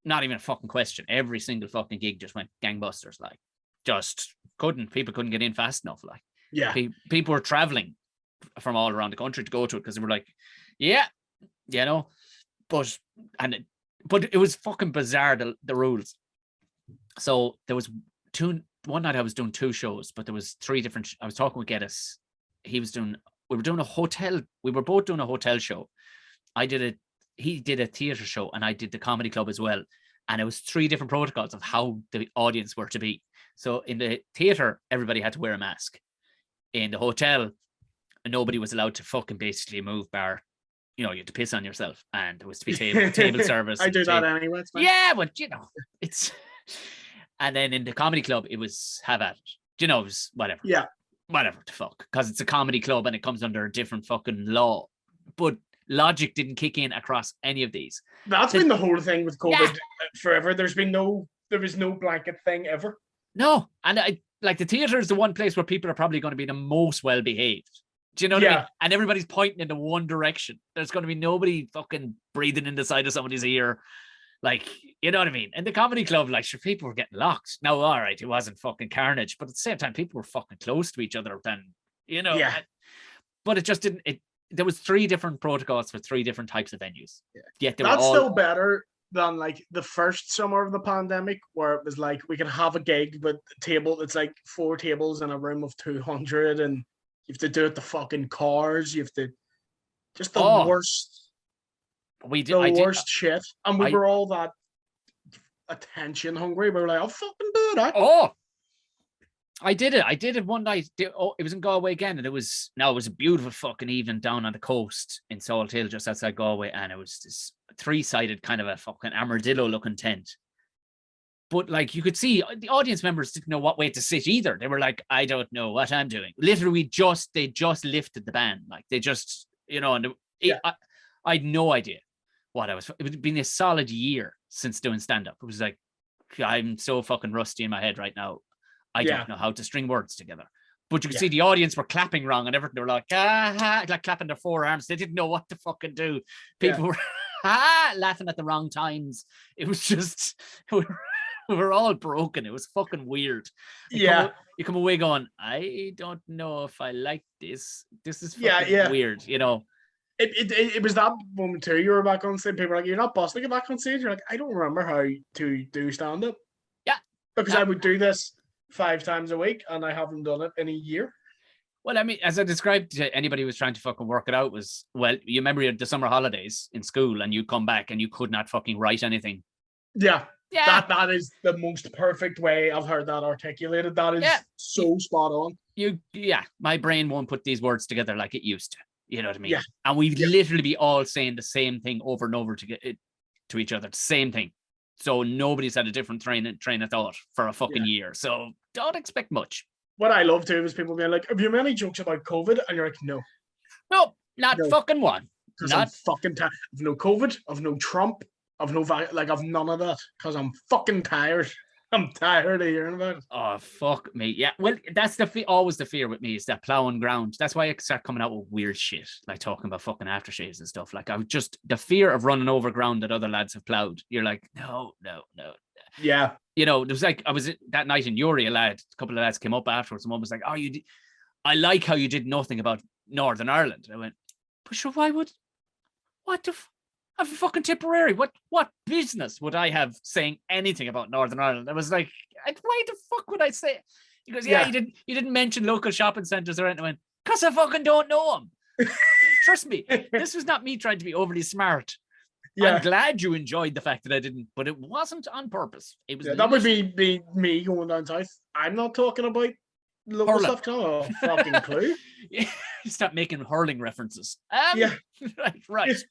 not even a fucking question. Every single fucking gig just went gangbusters. Like, just people couldn't get in fast enough. Like, people were traveling from all around the country to go to it, because they were like, but it was fucking bizarre, the rules. So there was one night I was doing 2 shows, but there was 3 different. I was talking with Geddes. We were both doing a hotel show. He did a theatre show, and I did the comedy club as well. And it was 3 different protocols of how the audience were to be. So in the theatre, everybody had to wear a mask. In the hotel, nobody was allowed to fucking basically move bar. You had to piss on yourself, and there was to be table service. I do that anyway. Yeah, but it's. And then in the comedy club, it was have at it. It was whatever. Yeah. whatever the fuck, because it's a comedy club and it comes under a different fucking law. But logic didn't kick in across any of these. That's been the whole thing with COVID forever. There was no blanket thing ever. No, and the theater is the one place where people are probably going to be the most well behaved. Do you know what I mean? And everybody's pointing in the one direction. There's going to be nobody fucking breathing in the side of somebody's ear. Like, you know what I mean? And the comedy club, like, sure, people were getting locked. Now, all right, it wasn't fucking carnage, but at the same time, people were fucking close to each other then, you know. Yeah. But it just didn't. There was 3 different protocols for 3 different types of venues. Yeah. Yet that's still better than like the first summer of the pandemic, where it was like we can have a gig with a table. It's like 4 tables in a room of 200, and you have to do it to fucking cars. You have to just the worst. Worst shit, and we were all that attention hungry. We were like, "I'll fucking do that." Oh, I did it. I did it one night. It was in Galway again, and it was a beautiful fucking evening down on the coast in Salt Hill, just outside Galway, and it was this 3-sided kind of a fucking armadillo-looking tent. But like you could see, the audience members didn't know what way to sit either. They were like, "I don't know what I'm doing." Literally, they just lifted the band, like they just, you know, and I had no idea what I was. It had been a solid year since doing stand-up. It was like, I'm so fucking rusty in my head right now. I don't know how to string words together. But you could see the audience were clapping wrong and everything. They were like, like clapping their forearms. They didn't know what to fucking do. People were laughing at the wrong times. It was just, we were all broken. It was fucking weird. You come away going, I don't know if I like this. This is fucking weird, you know. It was that moment too. You were back on stage. People were like, "You're not busting it back on stage." You're like, "I don't remember how to do stand up." Yeah, because I would do this 5 times a week, and I haven't done it in a year. Well, I mean, as I described to anybody who was trying to fucking work it out, was, well, you remember the summer holidays in school, and you come back and you could not fucking write anything. Yeah. That is the most perfect way I've heard that articulated. That is so spot on. My brain won't put these words together like it used to. You know what I mean? Yeah. And we'd literally be all saying the same thing over and over to each other, the same thing. So nobody's had a different train of thought for a fucking year. So don't expect much. What I love too is people being like, "Have you many jokes about COVID?" And you're like, "No, not fucking one." Because I'm fucking tired. I've no COVID. I've no Trump. I've no I've none of that because I'm fucking tired. I'm tired of hearing about it. Oh, fuck me. Yeah. Well, that's always the fear with me, is that plowing ground. That's why I start coming out with weird shit, like talking about fucking aftershaves and stuff. Like, the fear of running over ground that other lads have plowed. You're like, no. Yeah. You know, there was like, I was that night in Uri, a couple of lads came up afterwards, and one was like, "Oh, I like how you did nothing about Northern Ireland." And I went, "But sure, I'm fucking Tipperary. What business would I have saying anything about Northern Ireland?" I was like, "Why the fuck would I say it?" He goes, "Yeah, you didn't mention local shopping centres or anything." I went, "'Cause I fucking don't know them." Trust me, this was not me trying to be overly smart. Yeah. I'm glad you enjoyed the fact that I didn't, but it wasn't on purpose. It was that would be me going down south. I'm not talking about local stuff. No fucking clue. You stop making hurling references. Right.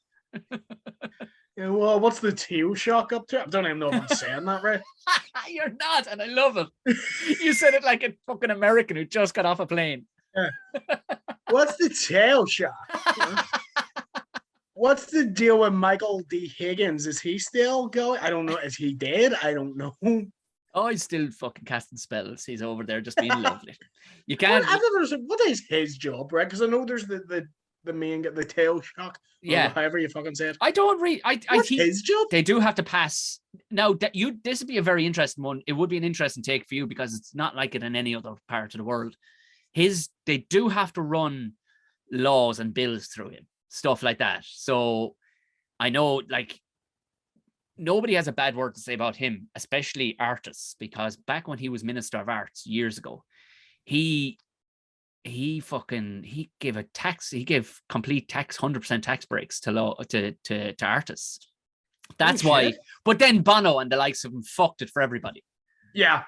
Yeah, well, what's the Tailshock up to? I don't even know if I'm saying that right. You're not, and I love it. You said it like a fucking American who just got off a plane. Yeah. What's the Tailshock? What's the deal with Michael D. Higgins? Is he still going? I don't know. Is he dead? I don't know. Oh, he's still fucking casting spells. He's over there just being lovely. You can't. What is his job, right? Because I know there's the main, the Tailshock. Yeah. However you fucking say it. I don't read. What's his job? They do have to pass. Now, this would be a very interesting one. It would be an interesting take for you because it's not like it in any other part of the world. They do have to run laws and bills through him. Stuff like that. So I know, like, nobody has a bad word to say about him, especially artists, because back when he was Minister of Arts years ago, he gave complete tax 100% tax breaks to artists. That's why. But then Bono and the likes of him fucked it for everybody. Yeah.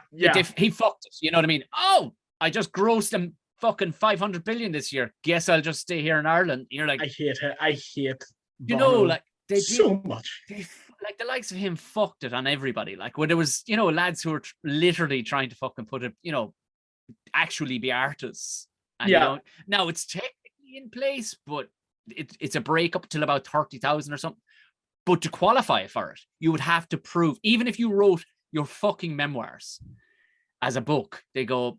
He fucked it. You know what I mean? Oh, I just grossed him fucking 500 billion this year. Guess I'll just stay here in Ireland. You're like, I hate Bono. You know, like, they so much. Like, the likes of him fucked it on everybody. Like, when there was, lads who were literally trying to fucking put it, actually be artists And you don't, now it's technically in place, but it's a break up till about 30,000 or something. But to qualify for it, you would have to prove, even if you wrote your fucking memoirs as a book, they go,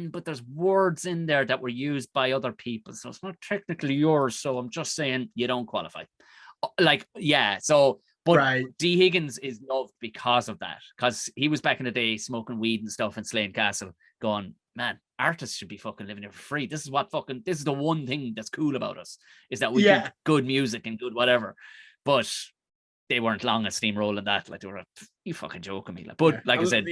but there's words in there that were used by other people, so it's not technically yours. So I'm just saying you don't qualify. Like, yeah. So, but D. Higgins is loved because of that, because he was back in the day smoking weed and stuff in Slane Castle, going, man, artists should be fucking living here for free. This is the one thing that's cool about us, is that we do good music and good whatever. But they weren't long at steamrolling that. Like, they were, you fucking joking me. Like, but like I said,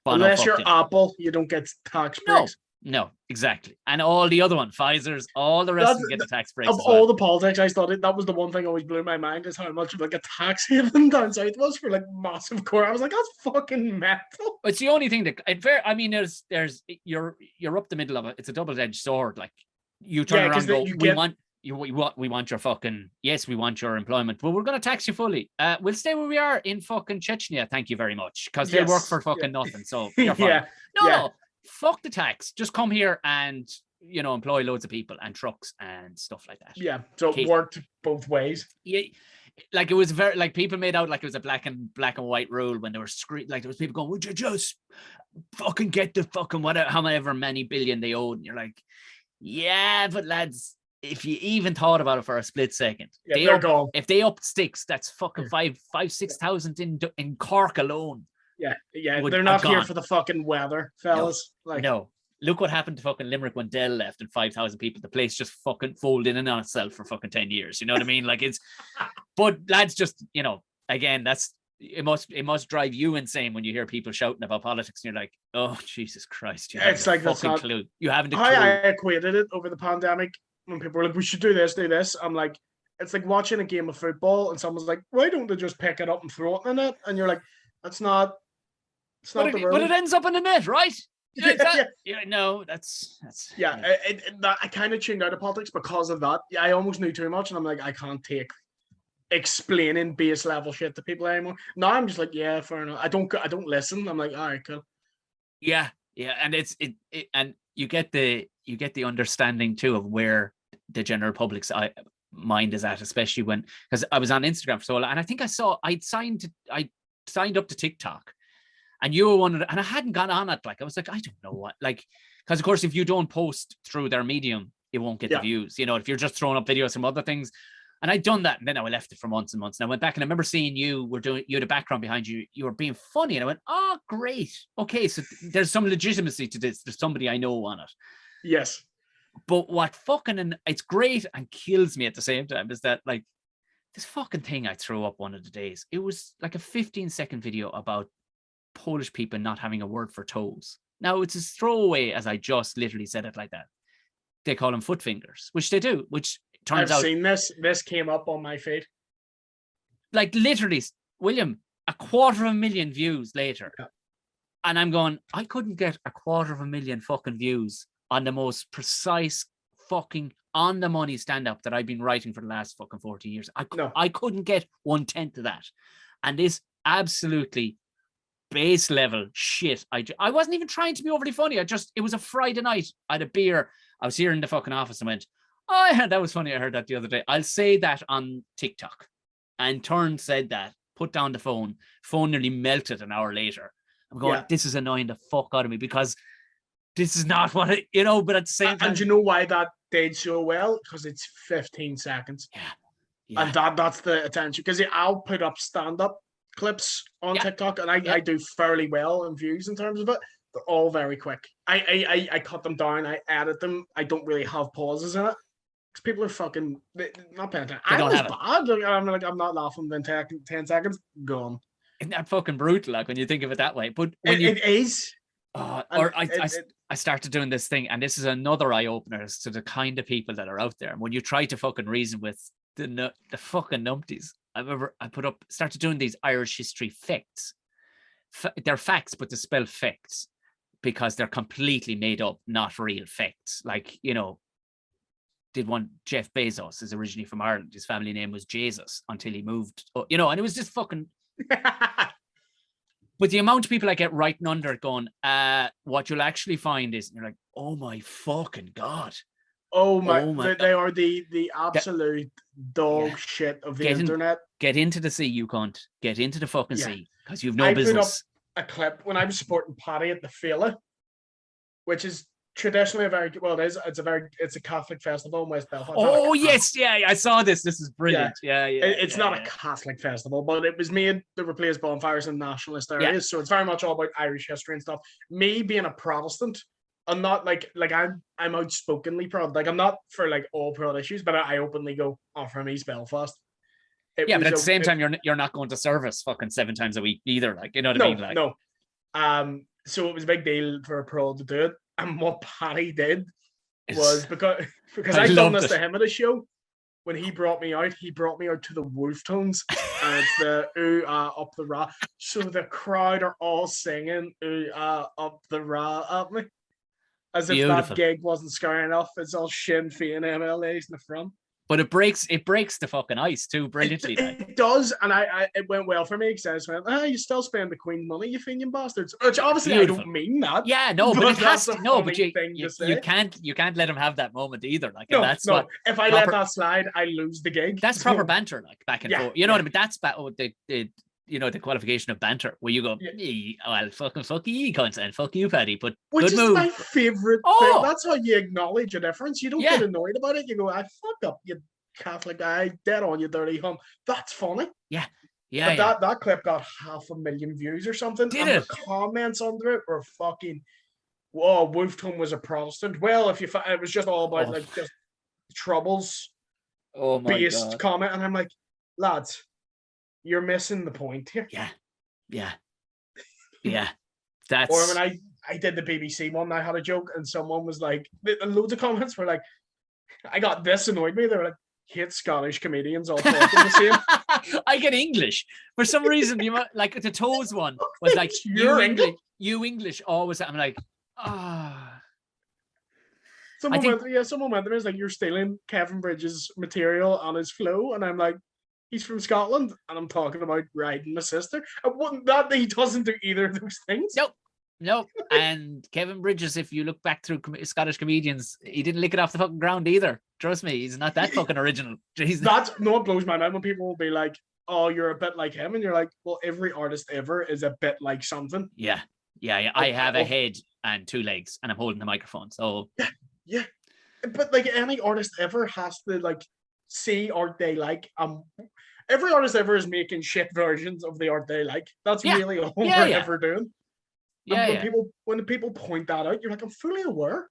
unless you're Apple, you don't get tax breaks. No, exactly. And all the other one, Pfizer's, all the rest of them get the tax breaks. Of all the politics, I thought that was the one thing always blew my mind, is how much of like a tax haven down south was for like massive core. I was like, that's fucking mental. It's the only thing that I mean, there's you're up the middle of it. It's a double-edged sword. Like, you turn around and go, we want your fucking, yes, we want your employment, but we're going to tax you fully. We'll stay where we are in fucking Chechnya. Thank you very much. Because they work for fucking nothing. So you're fine. No, fuck the tax. Just come here and, you know, employ loads of people and trucks and stuff like that. Yeah. So it worked both ways. Yeah. Like, it was very, like, people made out like it was a black and white rule when they were like, there was people going, would you just fucking get the fucking whatever, however many billion they owed? And you're like, yeah, but lads, if you even thought about it for a split second, if they upped sticks, that's fucking 6,000 in Cork alone. Yeah, they're not here for the fucking weather, fellas. No. Look what happened to fucking Limerick when Dell left and 5,000 people. The place just fucking folded in on itself for fucking 10 years. You know what I mean? Like, it's, but lads, just, you know, again, it must drive you insane when you hear people shouting about politics and you're like, oh, Jesus Christ. You haven't a fucking clue. You haven't a clue. I equated it over the pandemic when people were like, we should do this. I'm like, it's like watching a game of football and someone's like, why don't they just pick it up and throw it in the net? And you're like, it's not but it ends up in the net, right? No, that's I kind of tuned out of politics because of that. I almost knew too much, and I'm like, I can't take explaining base level shit to people anymore. Now I'm just like, yeah, fair enough. I don't listen. I'm like, all right, cool. Yeah, and it's and you get the understanding too of where the general public's mind is at, especially when, because I was on Instagram for so long, and I think I signed up to TikTok. And you were one of and I hadn't got on it. Like, I was like, I don't know what, like, because of course, if you don't post through their medium, it won't get the views. You know, if you're just throwing up videos from other things. And I'd done that, and then I left it for months and months. And I went back, and I remember seeing you had a background behind you. You were being funny, and I went, oh, great. Okay, so there's some legitimacy to this. There's somebody I know on it. Yes. But what fucking, it's great and kills me at the same time, is that, like, this fucking thing I threw up one of the days, it was like a 15-second video about Polish people not having a word for toes. Now, it's as throwaway as I just literally said it like that. They call them foot fingers, which they do, which turns out... I've seen this. This came up on my feed. Like, literally, William, 250,000 views later. Yeah. And I'm going, I couldn't get 250,000 fucking views on the most precise fucking on-the-money stand-up that I've been writing for the last fucking 40 years. I couldn't get 1/10 of that. And this absolutely base level shit. I wasn't even trying to be overly funny. It was a Friday night. I had a beer. I was here in the fucking office and went, oh, yeah, that was funny. I heard that the other day. I'll say that on TikTok. And Turn said that, put down the phone. Phone nearly melted an hour later. I'm going, this is annoying the fuck out of me, because this is not what it, you know, but at the same time. And you know why that did so well? Because it's 15 seconds. Yeah. And that's the attention. Because I'll put up stand-up clips on TikTok, and I do fairly well in views in terms of it. They're all very quick. I cut them down. I edit them. I don't really have pauses in it because people are fucking not paying attention. I was bad. I'm not laughing within 10 seconds. Gone. Isn't that fucking brutal? Like, when you think of it that way, but when it is. I started doing this thing, and this is another eye opener as to the kind of people that are out there. And when you try to fucking reason with the fucking numpties, I remember I started doing these Irish history facts. They're facts, but they spell facts because they're completely made up, not real facts. Like, you know, Jeff Bezos is originally from Ireland. His family name was Jesus until he moved, you know, and it was just fucking. But the amount of people I get writing under going, what you'll actually find is, you're like, Oh my fucking God. Oh my, Oh my they are the absolute dog Yeah. shit of the Get internet. into the sea, you cunt. Get into the fucking Yeah. sea, because you've no I put up business. a clip when I was supporting Paddy at the Fela, which is traditionally it's a Catholic festival in West Belfast. Oh yes, yeah, I saw this. This is brilliant. Yeah, It's not a Catholic festival, but it was made to replace bonfires in nationalist Yeah. areas. So it's very much all about Irish history and stuff. Me being a Protestant, I'm not like I'm outspokenly proud. Like I'm not for like all proud issues, but I openly go, oh, from East Belfast. Yeah, but at the same time, you're not going to service fucking 7 times a week either. Like, you know what I mean? Like, no. So it was a big deal for a pro to do it. And what Paddy did was because I'd done this to him at a show. When he brought me out to the wolf tones, and it's the ooh up the ra. So the crowd are all singing ooh up the ra at me, as if that gig wasn't scary enough. It's all Sinn Féin MLAs in the front. But it breaks the fucking ice too brilliantly. It does, and it went well for me because I went, you still spend the Queen's money, you Fenian bastards. Which obviously I don't mean that. Yeah, no, but it has to. No, but you can't let him have that moment either. Like, no. If I let that slide, I lose the gig. That's proper banter, like back and forth. You know what I mean? That's the qualification of banter, where you go, well, fuck you, cunts, and fuck you, Paddy. But which good is move. My favorite thing. That's how you acknowledge a difference. You don't get annoyed about it. You go, I fucked up, you Catholic guy, dead on you dirty hum. That's funny. Yeah. That clip got 500,000 views or something. The comments under it were fucking, whoa, Wolfton was a Protestant. Well, it was just all about like just troubles. Oh my based God. comment, and I'm like, lads, you're missing the point here. Yeah. That's. Or when I did the BBC one, I had a joke, and someone was like, loads of comments were like, I got this annoyed me. They were like, hate Scottish comedians all talking the same. I get English for some reason. You might, like the toes one was like you English always. I'm like, Someone went there. It's like, you're stealing Kevin Bridges' material on his flow, and I'm like, he's from Scotland, and I'm talking about riding my sister. He doesn't do either of those things. Nope. And Kevin Bridges, if you look back through Scottish comedians, he didn't lick it off the fucking ground either. Trust me, he's not that fucking original. It blows my mind when people will be like, oh, you're a bit like him, and you're like, well, every artist ever is a bit like something. Yeah. I have a head and 2 legs, and I'm holding the microphone. So yeah. But like any artist ever has to like see art they like. Every artist ever is making shit versions of the art they like. That's really all we're ever doing. When people point that out, you're like, I'm fully aware.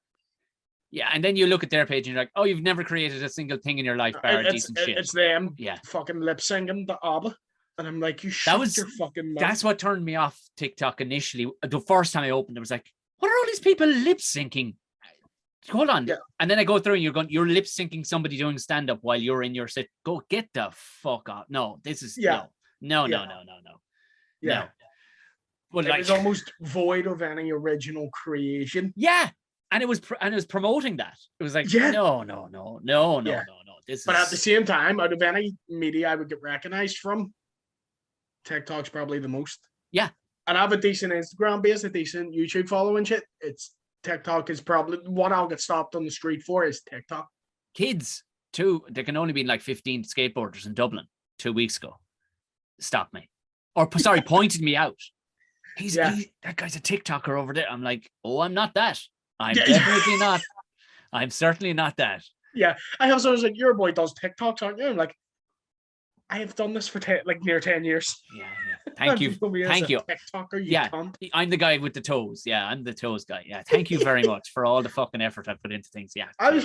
Yeah, and then you look at their page and you're like, oh, you've never created a single thing in your life, bar decent shit. It's them fucking lip singing the ABBA. And I'm like, your fucking mouth. That's what turned me off TikTok initially. The first time I opened it, was like, what are all these people lip syncing? Hold on. Yeah. And then I go through and you're lip syncing somebody doing stand up while you're in your sit. Go get the fuck out. No, this is no. Yeah. But it was almost void of any original creation. Yeah. And it was promoting that. It was like, no. But at the same time, out of any media I would get recognized from, TikTok's probably the most. Yeah. And I have a decent Instagram base, a decent YouTube following shit. TikTok is probably what I'll get stopped on the street for is TikTok. Kids, too. There can only be like 15 skateboarders in Dublin 2 weeks ago. Stopped me. Pointed me out. That guy's a TikToker over there. I'm like, oh, I'm not that. I'm definitely not. I'm certainly not that. Yeah. I have someone like, your boy does TikToks, aren't you? I'm like, I have done this for near 10 years. Yeah. Thank you. TikToker, cunt. I'm the guy with the toes. Yeah, I'm the toes guy. Yeah, thank you very much for all the fucking effort I put into things. Yeah. I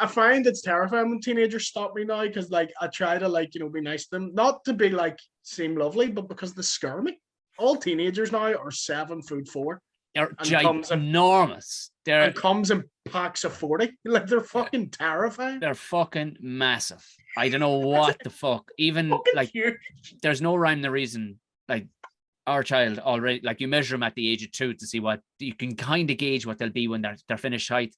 find it's terrifying when teenagers stop me now, because like I try to be nice to them, not to be like seem lovely, but because they scare me. All teenagers now are 7'4". They're ginormous. And comes in packs of 40. Like, they're fucking terrifying. They're fucking massive. I don't know what the fuck. Even like, huge. There's no rhyme or reason. Like, our child already, like, you measure them at the age of 2 to see what you can kind of gauge what they'll be when they're finished height.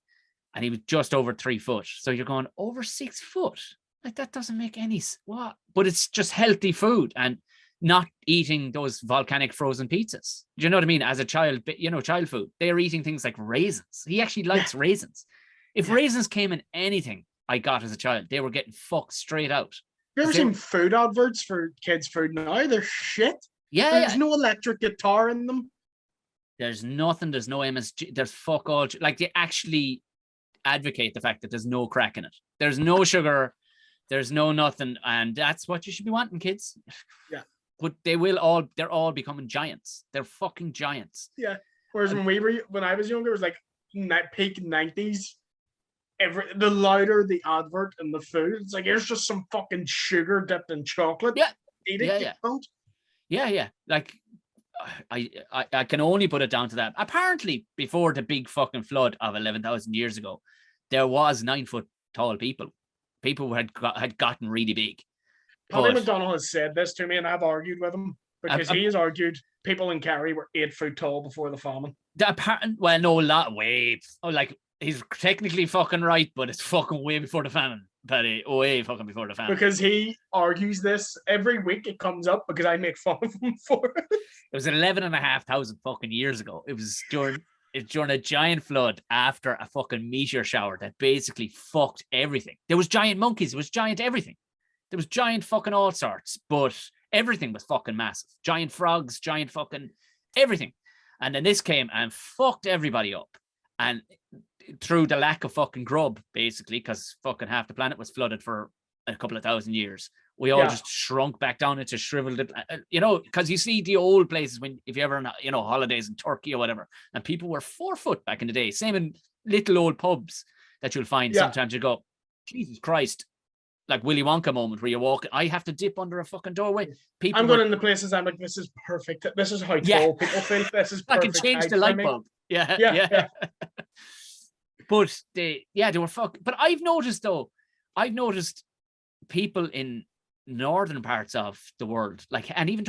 And he was just over 3 foot. So you're going over 6 foot. Like, that doesn't make any what? But it's just healthy food. And not eating those volcanic frozen pizzas. Do you know what I mean? As a child, child food, they're eating things like raisins. He actually likes raisins. If raisins came in anything I got as a child, they were getting fucked straight out. You ever seen food adverts for kids' food now? They're shit. Yeah. There's no electric guitar in them. There's nothing. There's no MSG. There's fuck all. Like, they actually advocate the fact that there's no crack in it. There's no sugar. There's no nothing. And that's what you should be wanting, kids. Yeah. But they're all becoming giants. They're fucking giants. Yeah. Whereas when I was younger, it was like peak 90s. The louder the advert and the food, it's like, here's just some fucking sugar dipped in chocolate. Yeah. Eat it, Yeah. Like, I can only put it down to that. Apparently, before the big fucking flood of 11,000 years ago, there was 9 foot tall people. People had gotten really big. Paddy McDonald has said this to me, and I've argued with him because he has argued people in Kerry were 8 foot tall before the famine. He's technically fucking right, but it's fucking way before the famine, Paddy. Way fucking before the famine. Because he argues this every week. It comes up because I make fun of him for it. It was 11,500 fucking years ago. It was during a giant flood after a fucking meteor shower that basically fucked everything. There was giant monkeys. There was giant everything. There was giant fucking all sorts, but everything was fucking massive. Giant frogs, giant fucking everything. And then this came and fucked everybody up. And through the lack of fucking grub, basically, because fucking half the planet was flooded for a couple of thousand years, we all just shrunk back down into shriveled, because you see the old places if you ever, holidays in Turkey or whatever, and people were 4 foot back in the day. Same in little old pubs that you'll find. Sometimes you go, Jesus Christ, like Willy Wonka moment where you walk, I have to dip under a fucking doorway. I'm going into places, I'm like, this is perfect. This is how tall people feel. This is perfect. I can change the light bulb. Yeah. But they were fucking. But I've noticed people in northern parts of the world, like, and even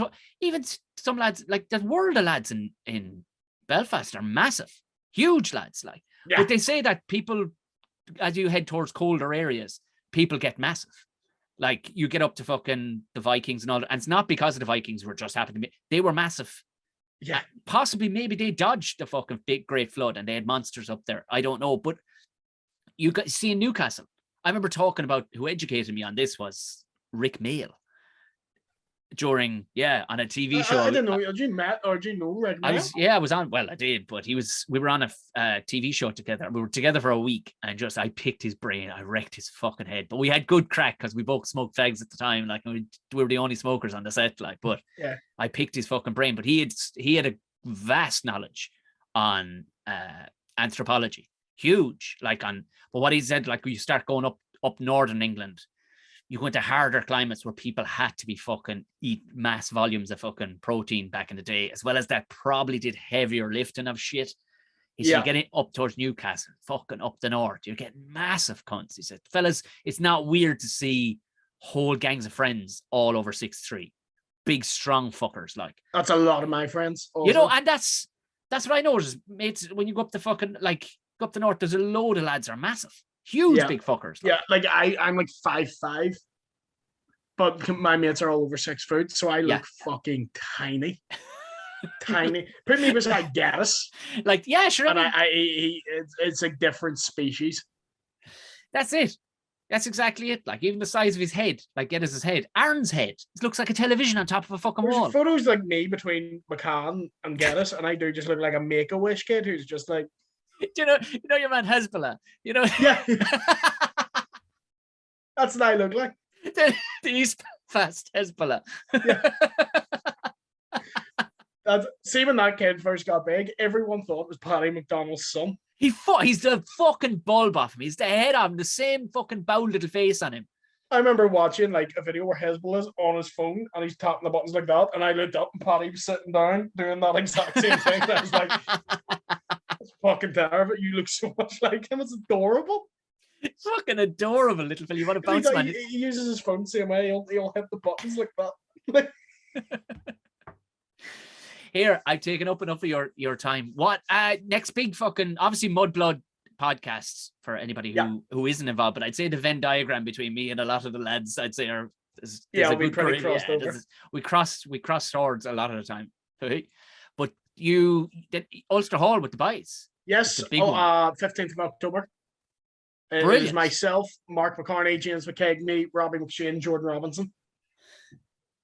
some lads, like the world of lads in Belfast are massive, huge lads, like. Yeah. But they say that people, as you head towards colder areas, people get massive. Like, you get up to fucking the Vikings and all that, and it's not because of the Vikings were just happened to be. They were massive. Yeah, possibly maybe they dodged the fucking big great flood and they had monsters up there. I don't know, but you see in Newcastle, I remember talking about, who educated me on this was Rick Mail on a TV show. I didn't know. Did you know Rick Mail? I was on. Well, I did, but we were on a TV show together. We were together for a week, and I picked his brain. I wrecked his fucking head, but we had good crack because we both smoked fags at the time. Like, we were the only smokers on the set. Like, but I picked his fucking brain. But he had a vast knowledge on anthropology, huge. But what he said, like, when you start going up northern England, you go into harder climates where people had to be fucking eat mass volumes of fucking protein back in the day, as well as that probably did heavier lifting of shit. He said, you're getting up towards Newcastle, fucking up the north, you're getting massive cunts. He said, fellas, it's not weird to see whole gangs of friends all over 6'3", big, strong fuckers. Like, that's a lot of my friends. Also. And that's what I noticed, mates. When you go up the fucking, go up the north, there's a load of lads that are massive. Huge big fuckers. Like. Yeah, like I'm like 5'5", but my mates are all over 6 foot, so I look fucking tiny. Tiny. Put me beside Gaddis. Like, yeah, sure. And it's a different species. That's it. That's exactly it. Like, even the size of his head, like Gaddis's head, Aaron's head, it looks like a television on top of a fucking wall. Photos like me between McCann and Gaddis, and I do just look like a Make-A-Wish kid who's just like. Do you know your man Hezbollah? Yeah. That's what I look like. The East Fast Hezbollah. Yeah. See, when that kid first got big, everyone thought it was Paddy McDonald's son. He's the fucking bulb off him. He's the head of him, the same fucking bowed little face on him. I remember watching like a video where Hezbollah's on his phone and he's tapping the buttons like that, and I looked up and Paddy was sitting down doing that exact same thing. I was like, that's fucking terrible. You look so much like him. It's adorable. It's fucking adorable, little fella. You want to bounce, man? He uses his phone the same way. He'll hit the buttons like that. Here, I've taken up enough of your time. What next big fucking, obviously Mudblood podcasts for anybody who isn't involved, but I'd say the Venn diagram between me and a lot of the lads, I'd say, are There's Yeah, a it'll be good pretty career. crossed Yeah, over. we cross swords a lot of the time. Right? But you did Ulster Hall with the boys. Yes. The big one. 15th of October. It is Brilliant. myself, Mark McCartney, James McKegney, Robbie McShane, Jordan Robinson.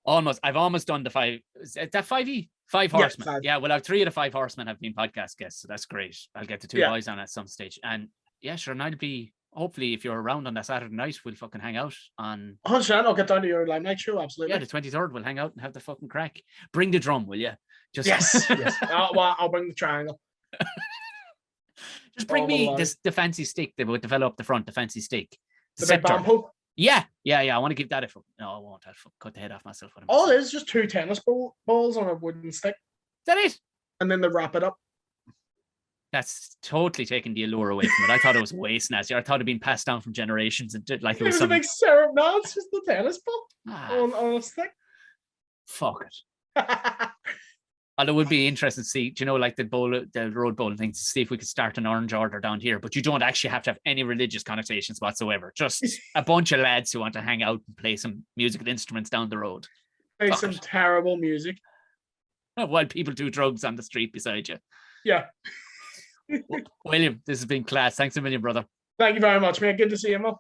I've almost done the 5. Is that 5E? 5 horsemen. five. Yeah, well, 3 of the 5 horsemen have been podcast guests, so that's great. I'll get the 2 boys on at some stage. And yeah, sure, and I'll be, hopefully, if you're around on that Saturday night, we'll fucking hang out on. 100%, I'll get down to your Limelight show, absolutely. Yeah, the 23rd, we'll hang out and have the fucking crack. Bring the drum, will you? Just Yes. Well, I'll bring the triangle. Just bring me the fancy stick that would develop the front, the fancy stick. The big bamboo. Yeah. I want to give that a fuck. No, I won't. I'll cut the head off myself. All it is just 2 tennis balls on a wooden stick. Is that it? And then they wrap it up. That's totally taking the allure away from it. I thought it was way snazzy. I thought it'd been passed down from generations and like it was a big syrup. No, it's just the tennis ball on a stick. Fuck it. And it would be interesting to see, like the road bowling thing, to see if we could start an orange order down here. But you don't actually have to have any religious connotations whatsoever. Just a bunch of lads who want to hang out and play some musical instruments down the road. Play some terrible music. While people do drugs on the street beside you. Yeah. William, this has been class. Thanks a million, brother. Thank you very much, man. Good to see you, Mo.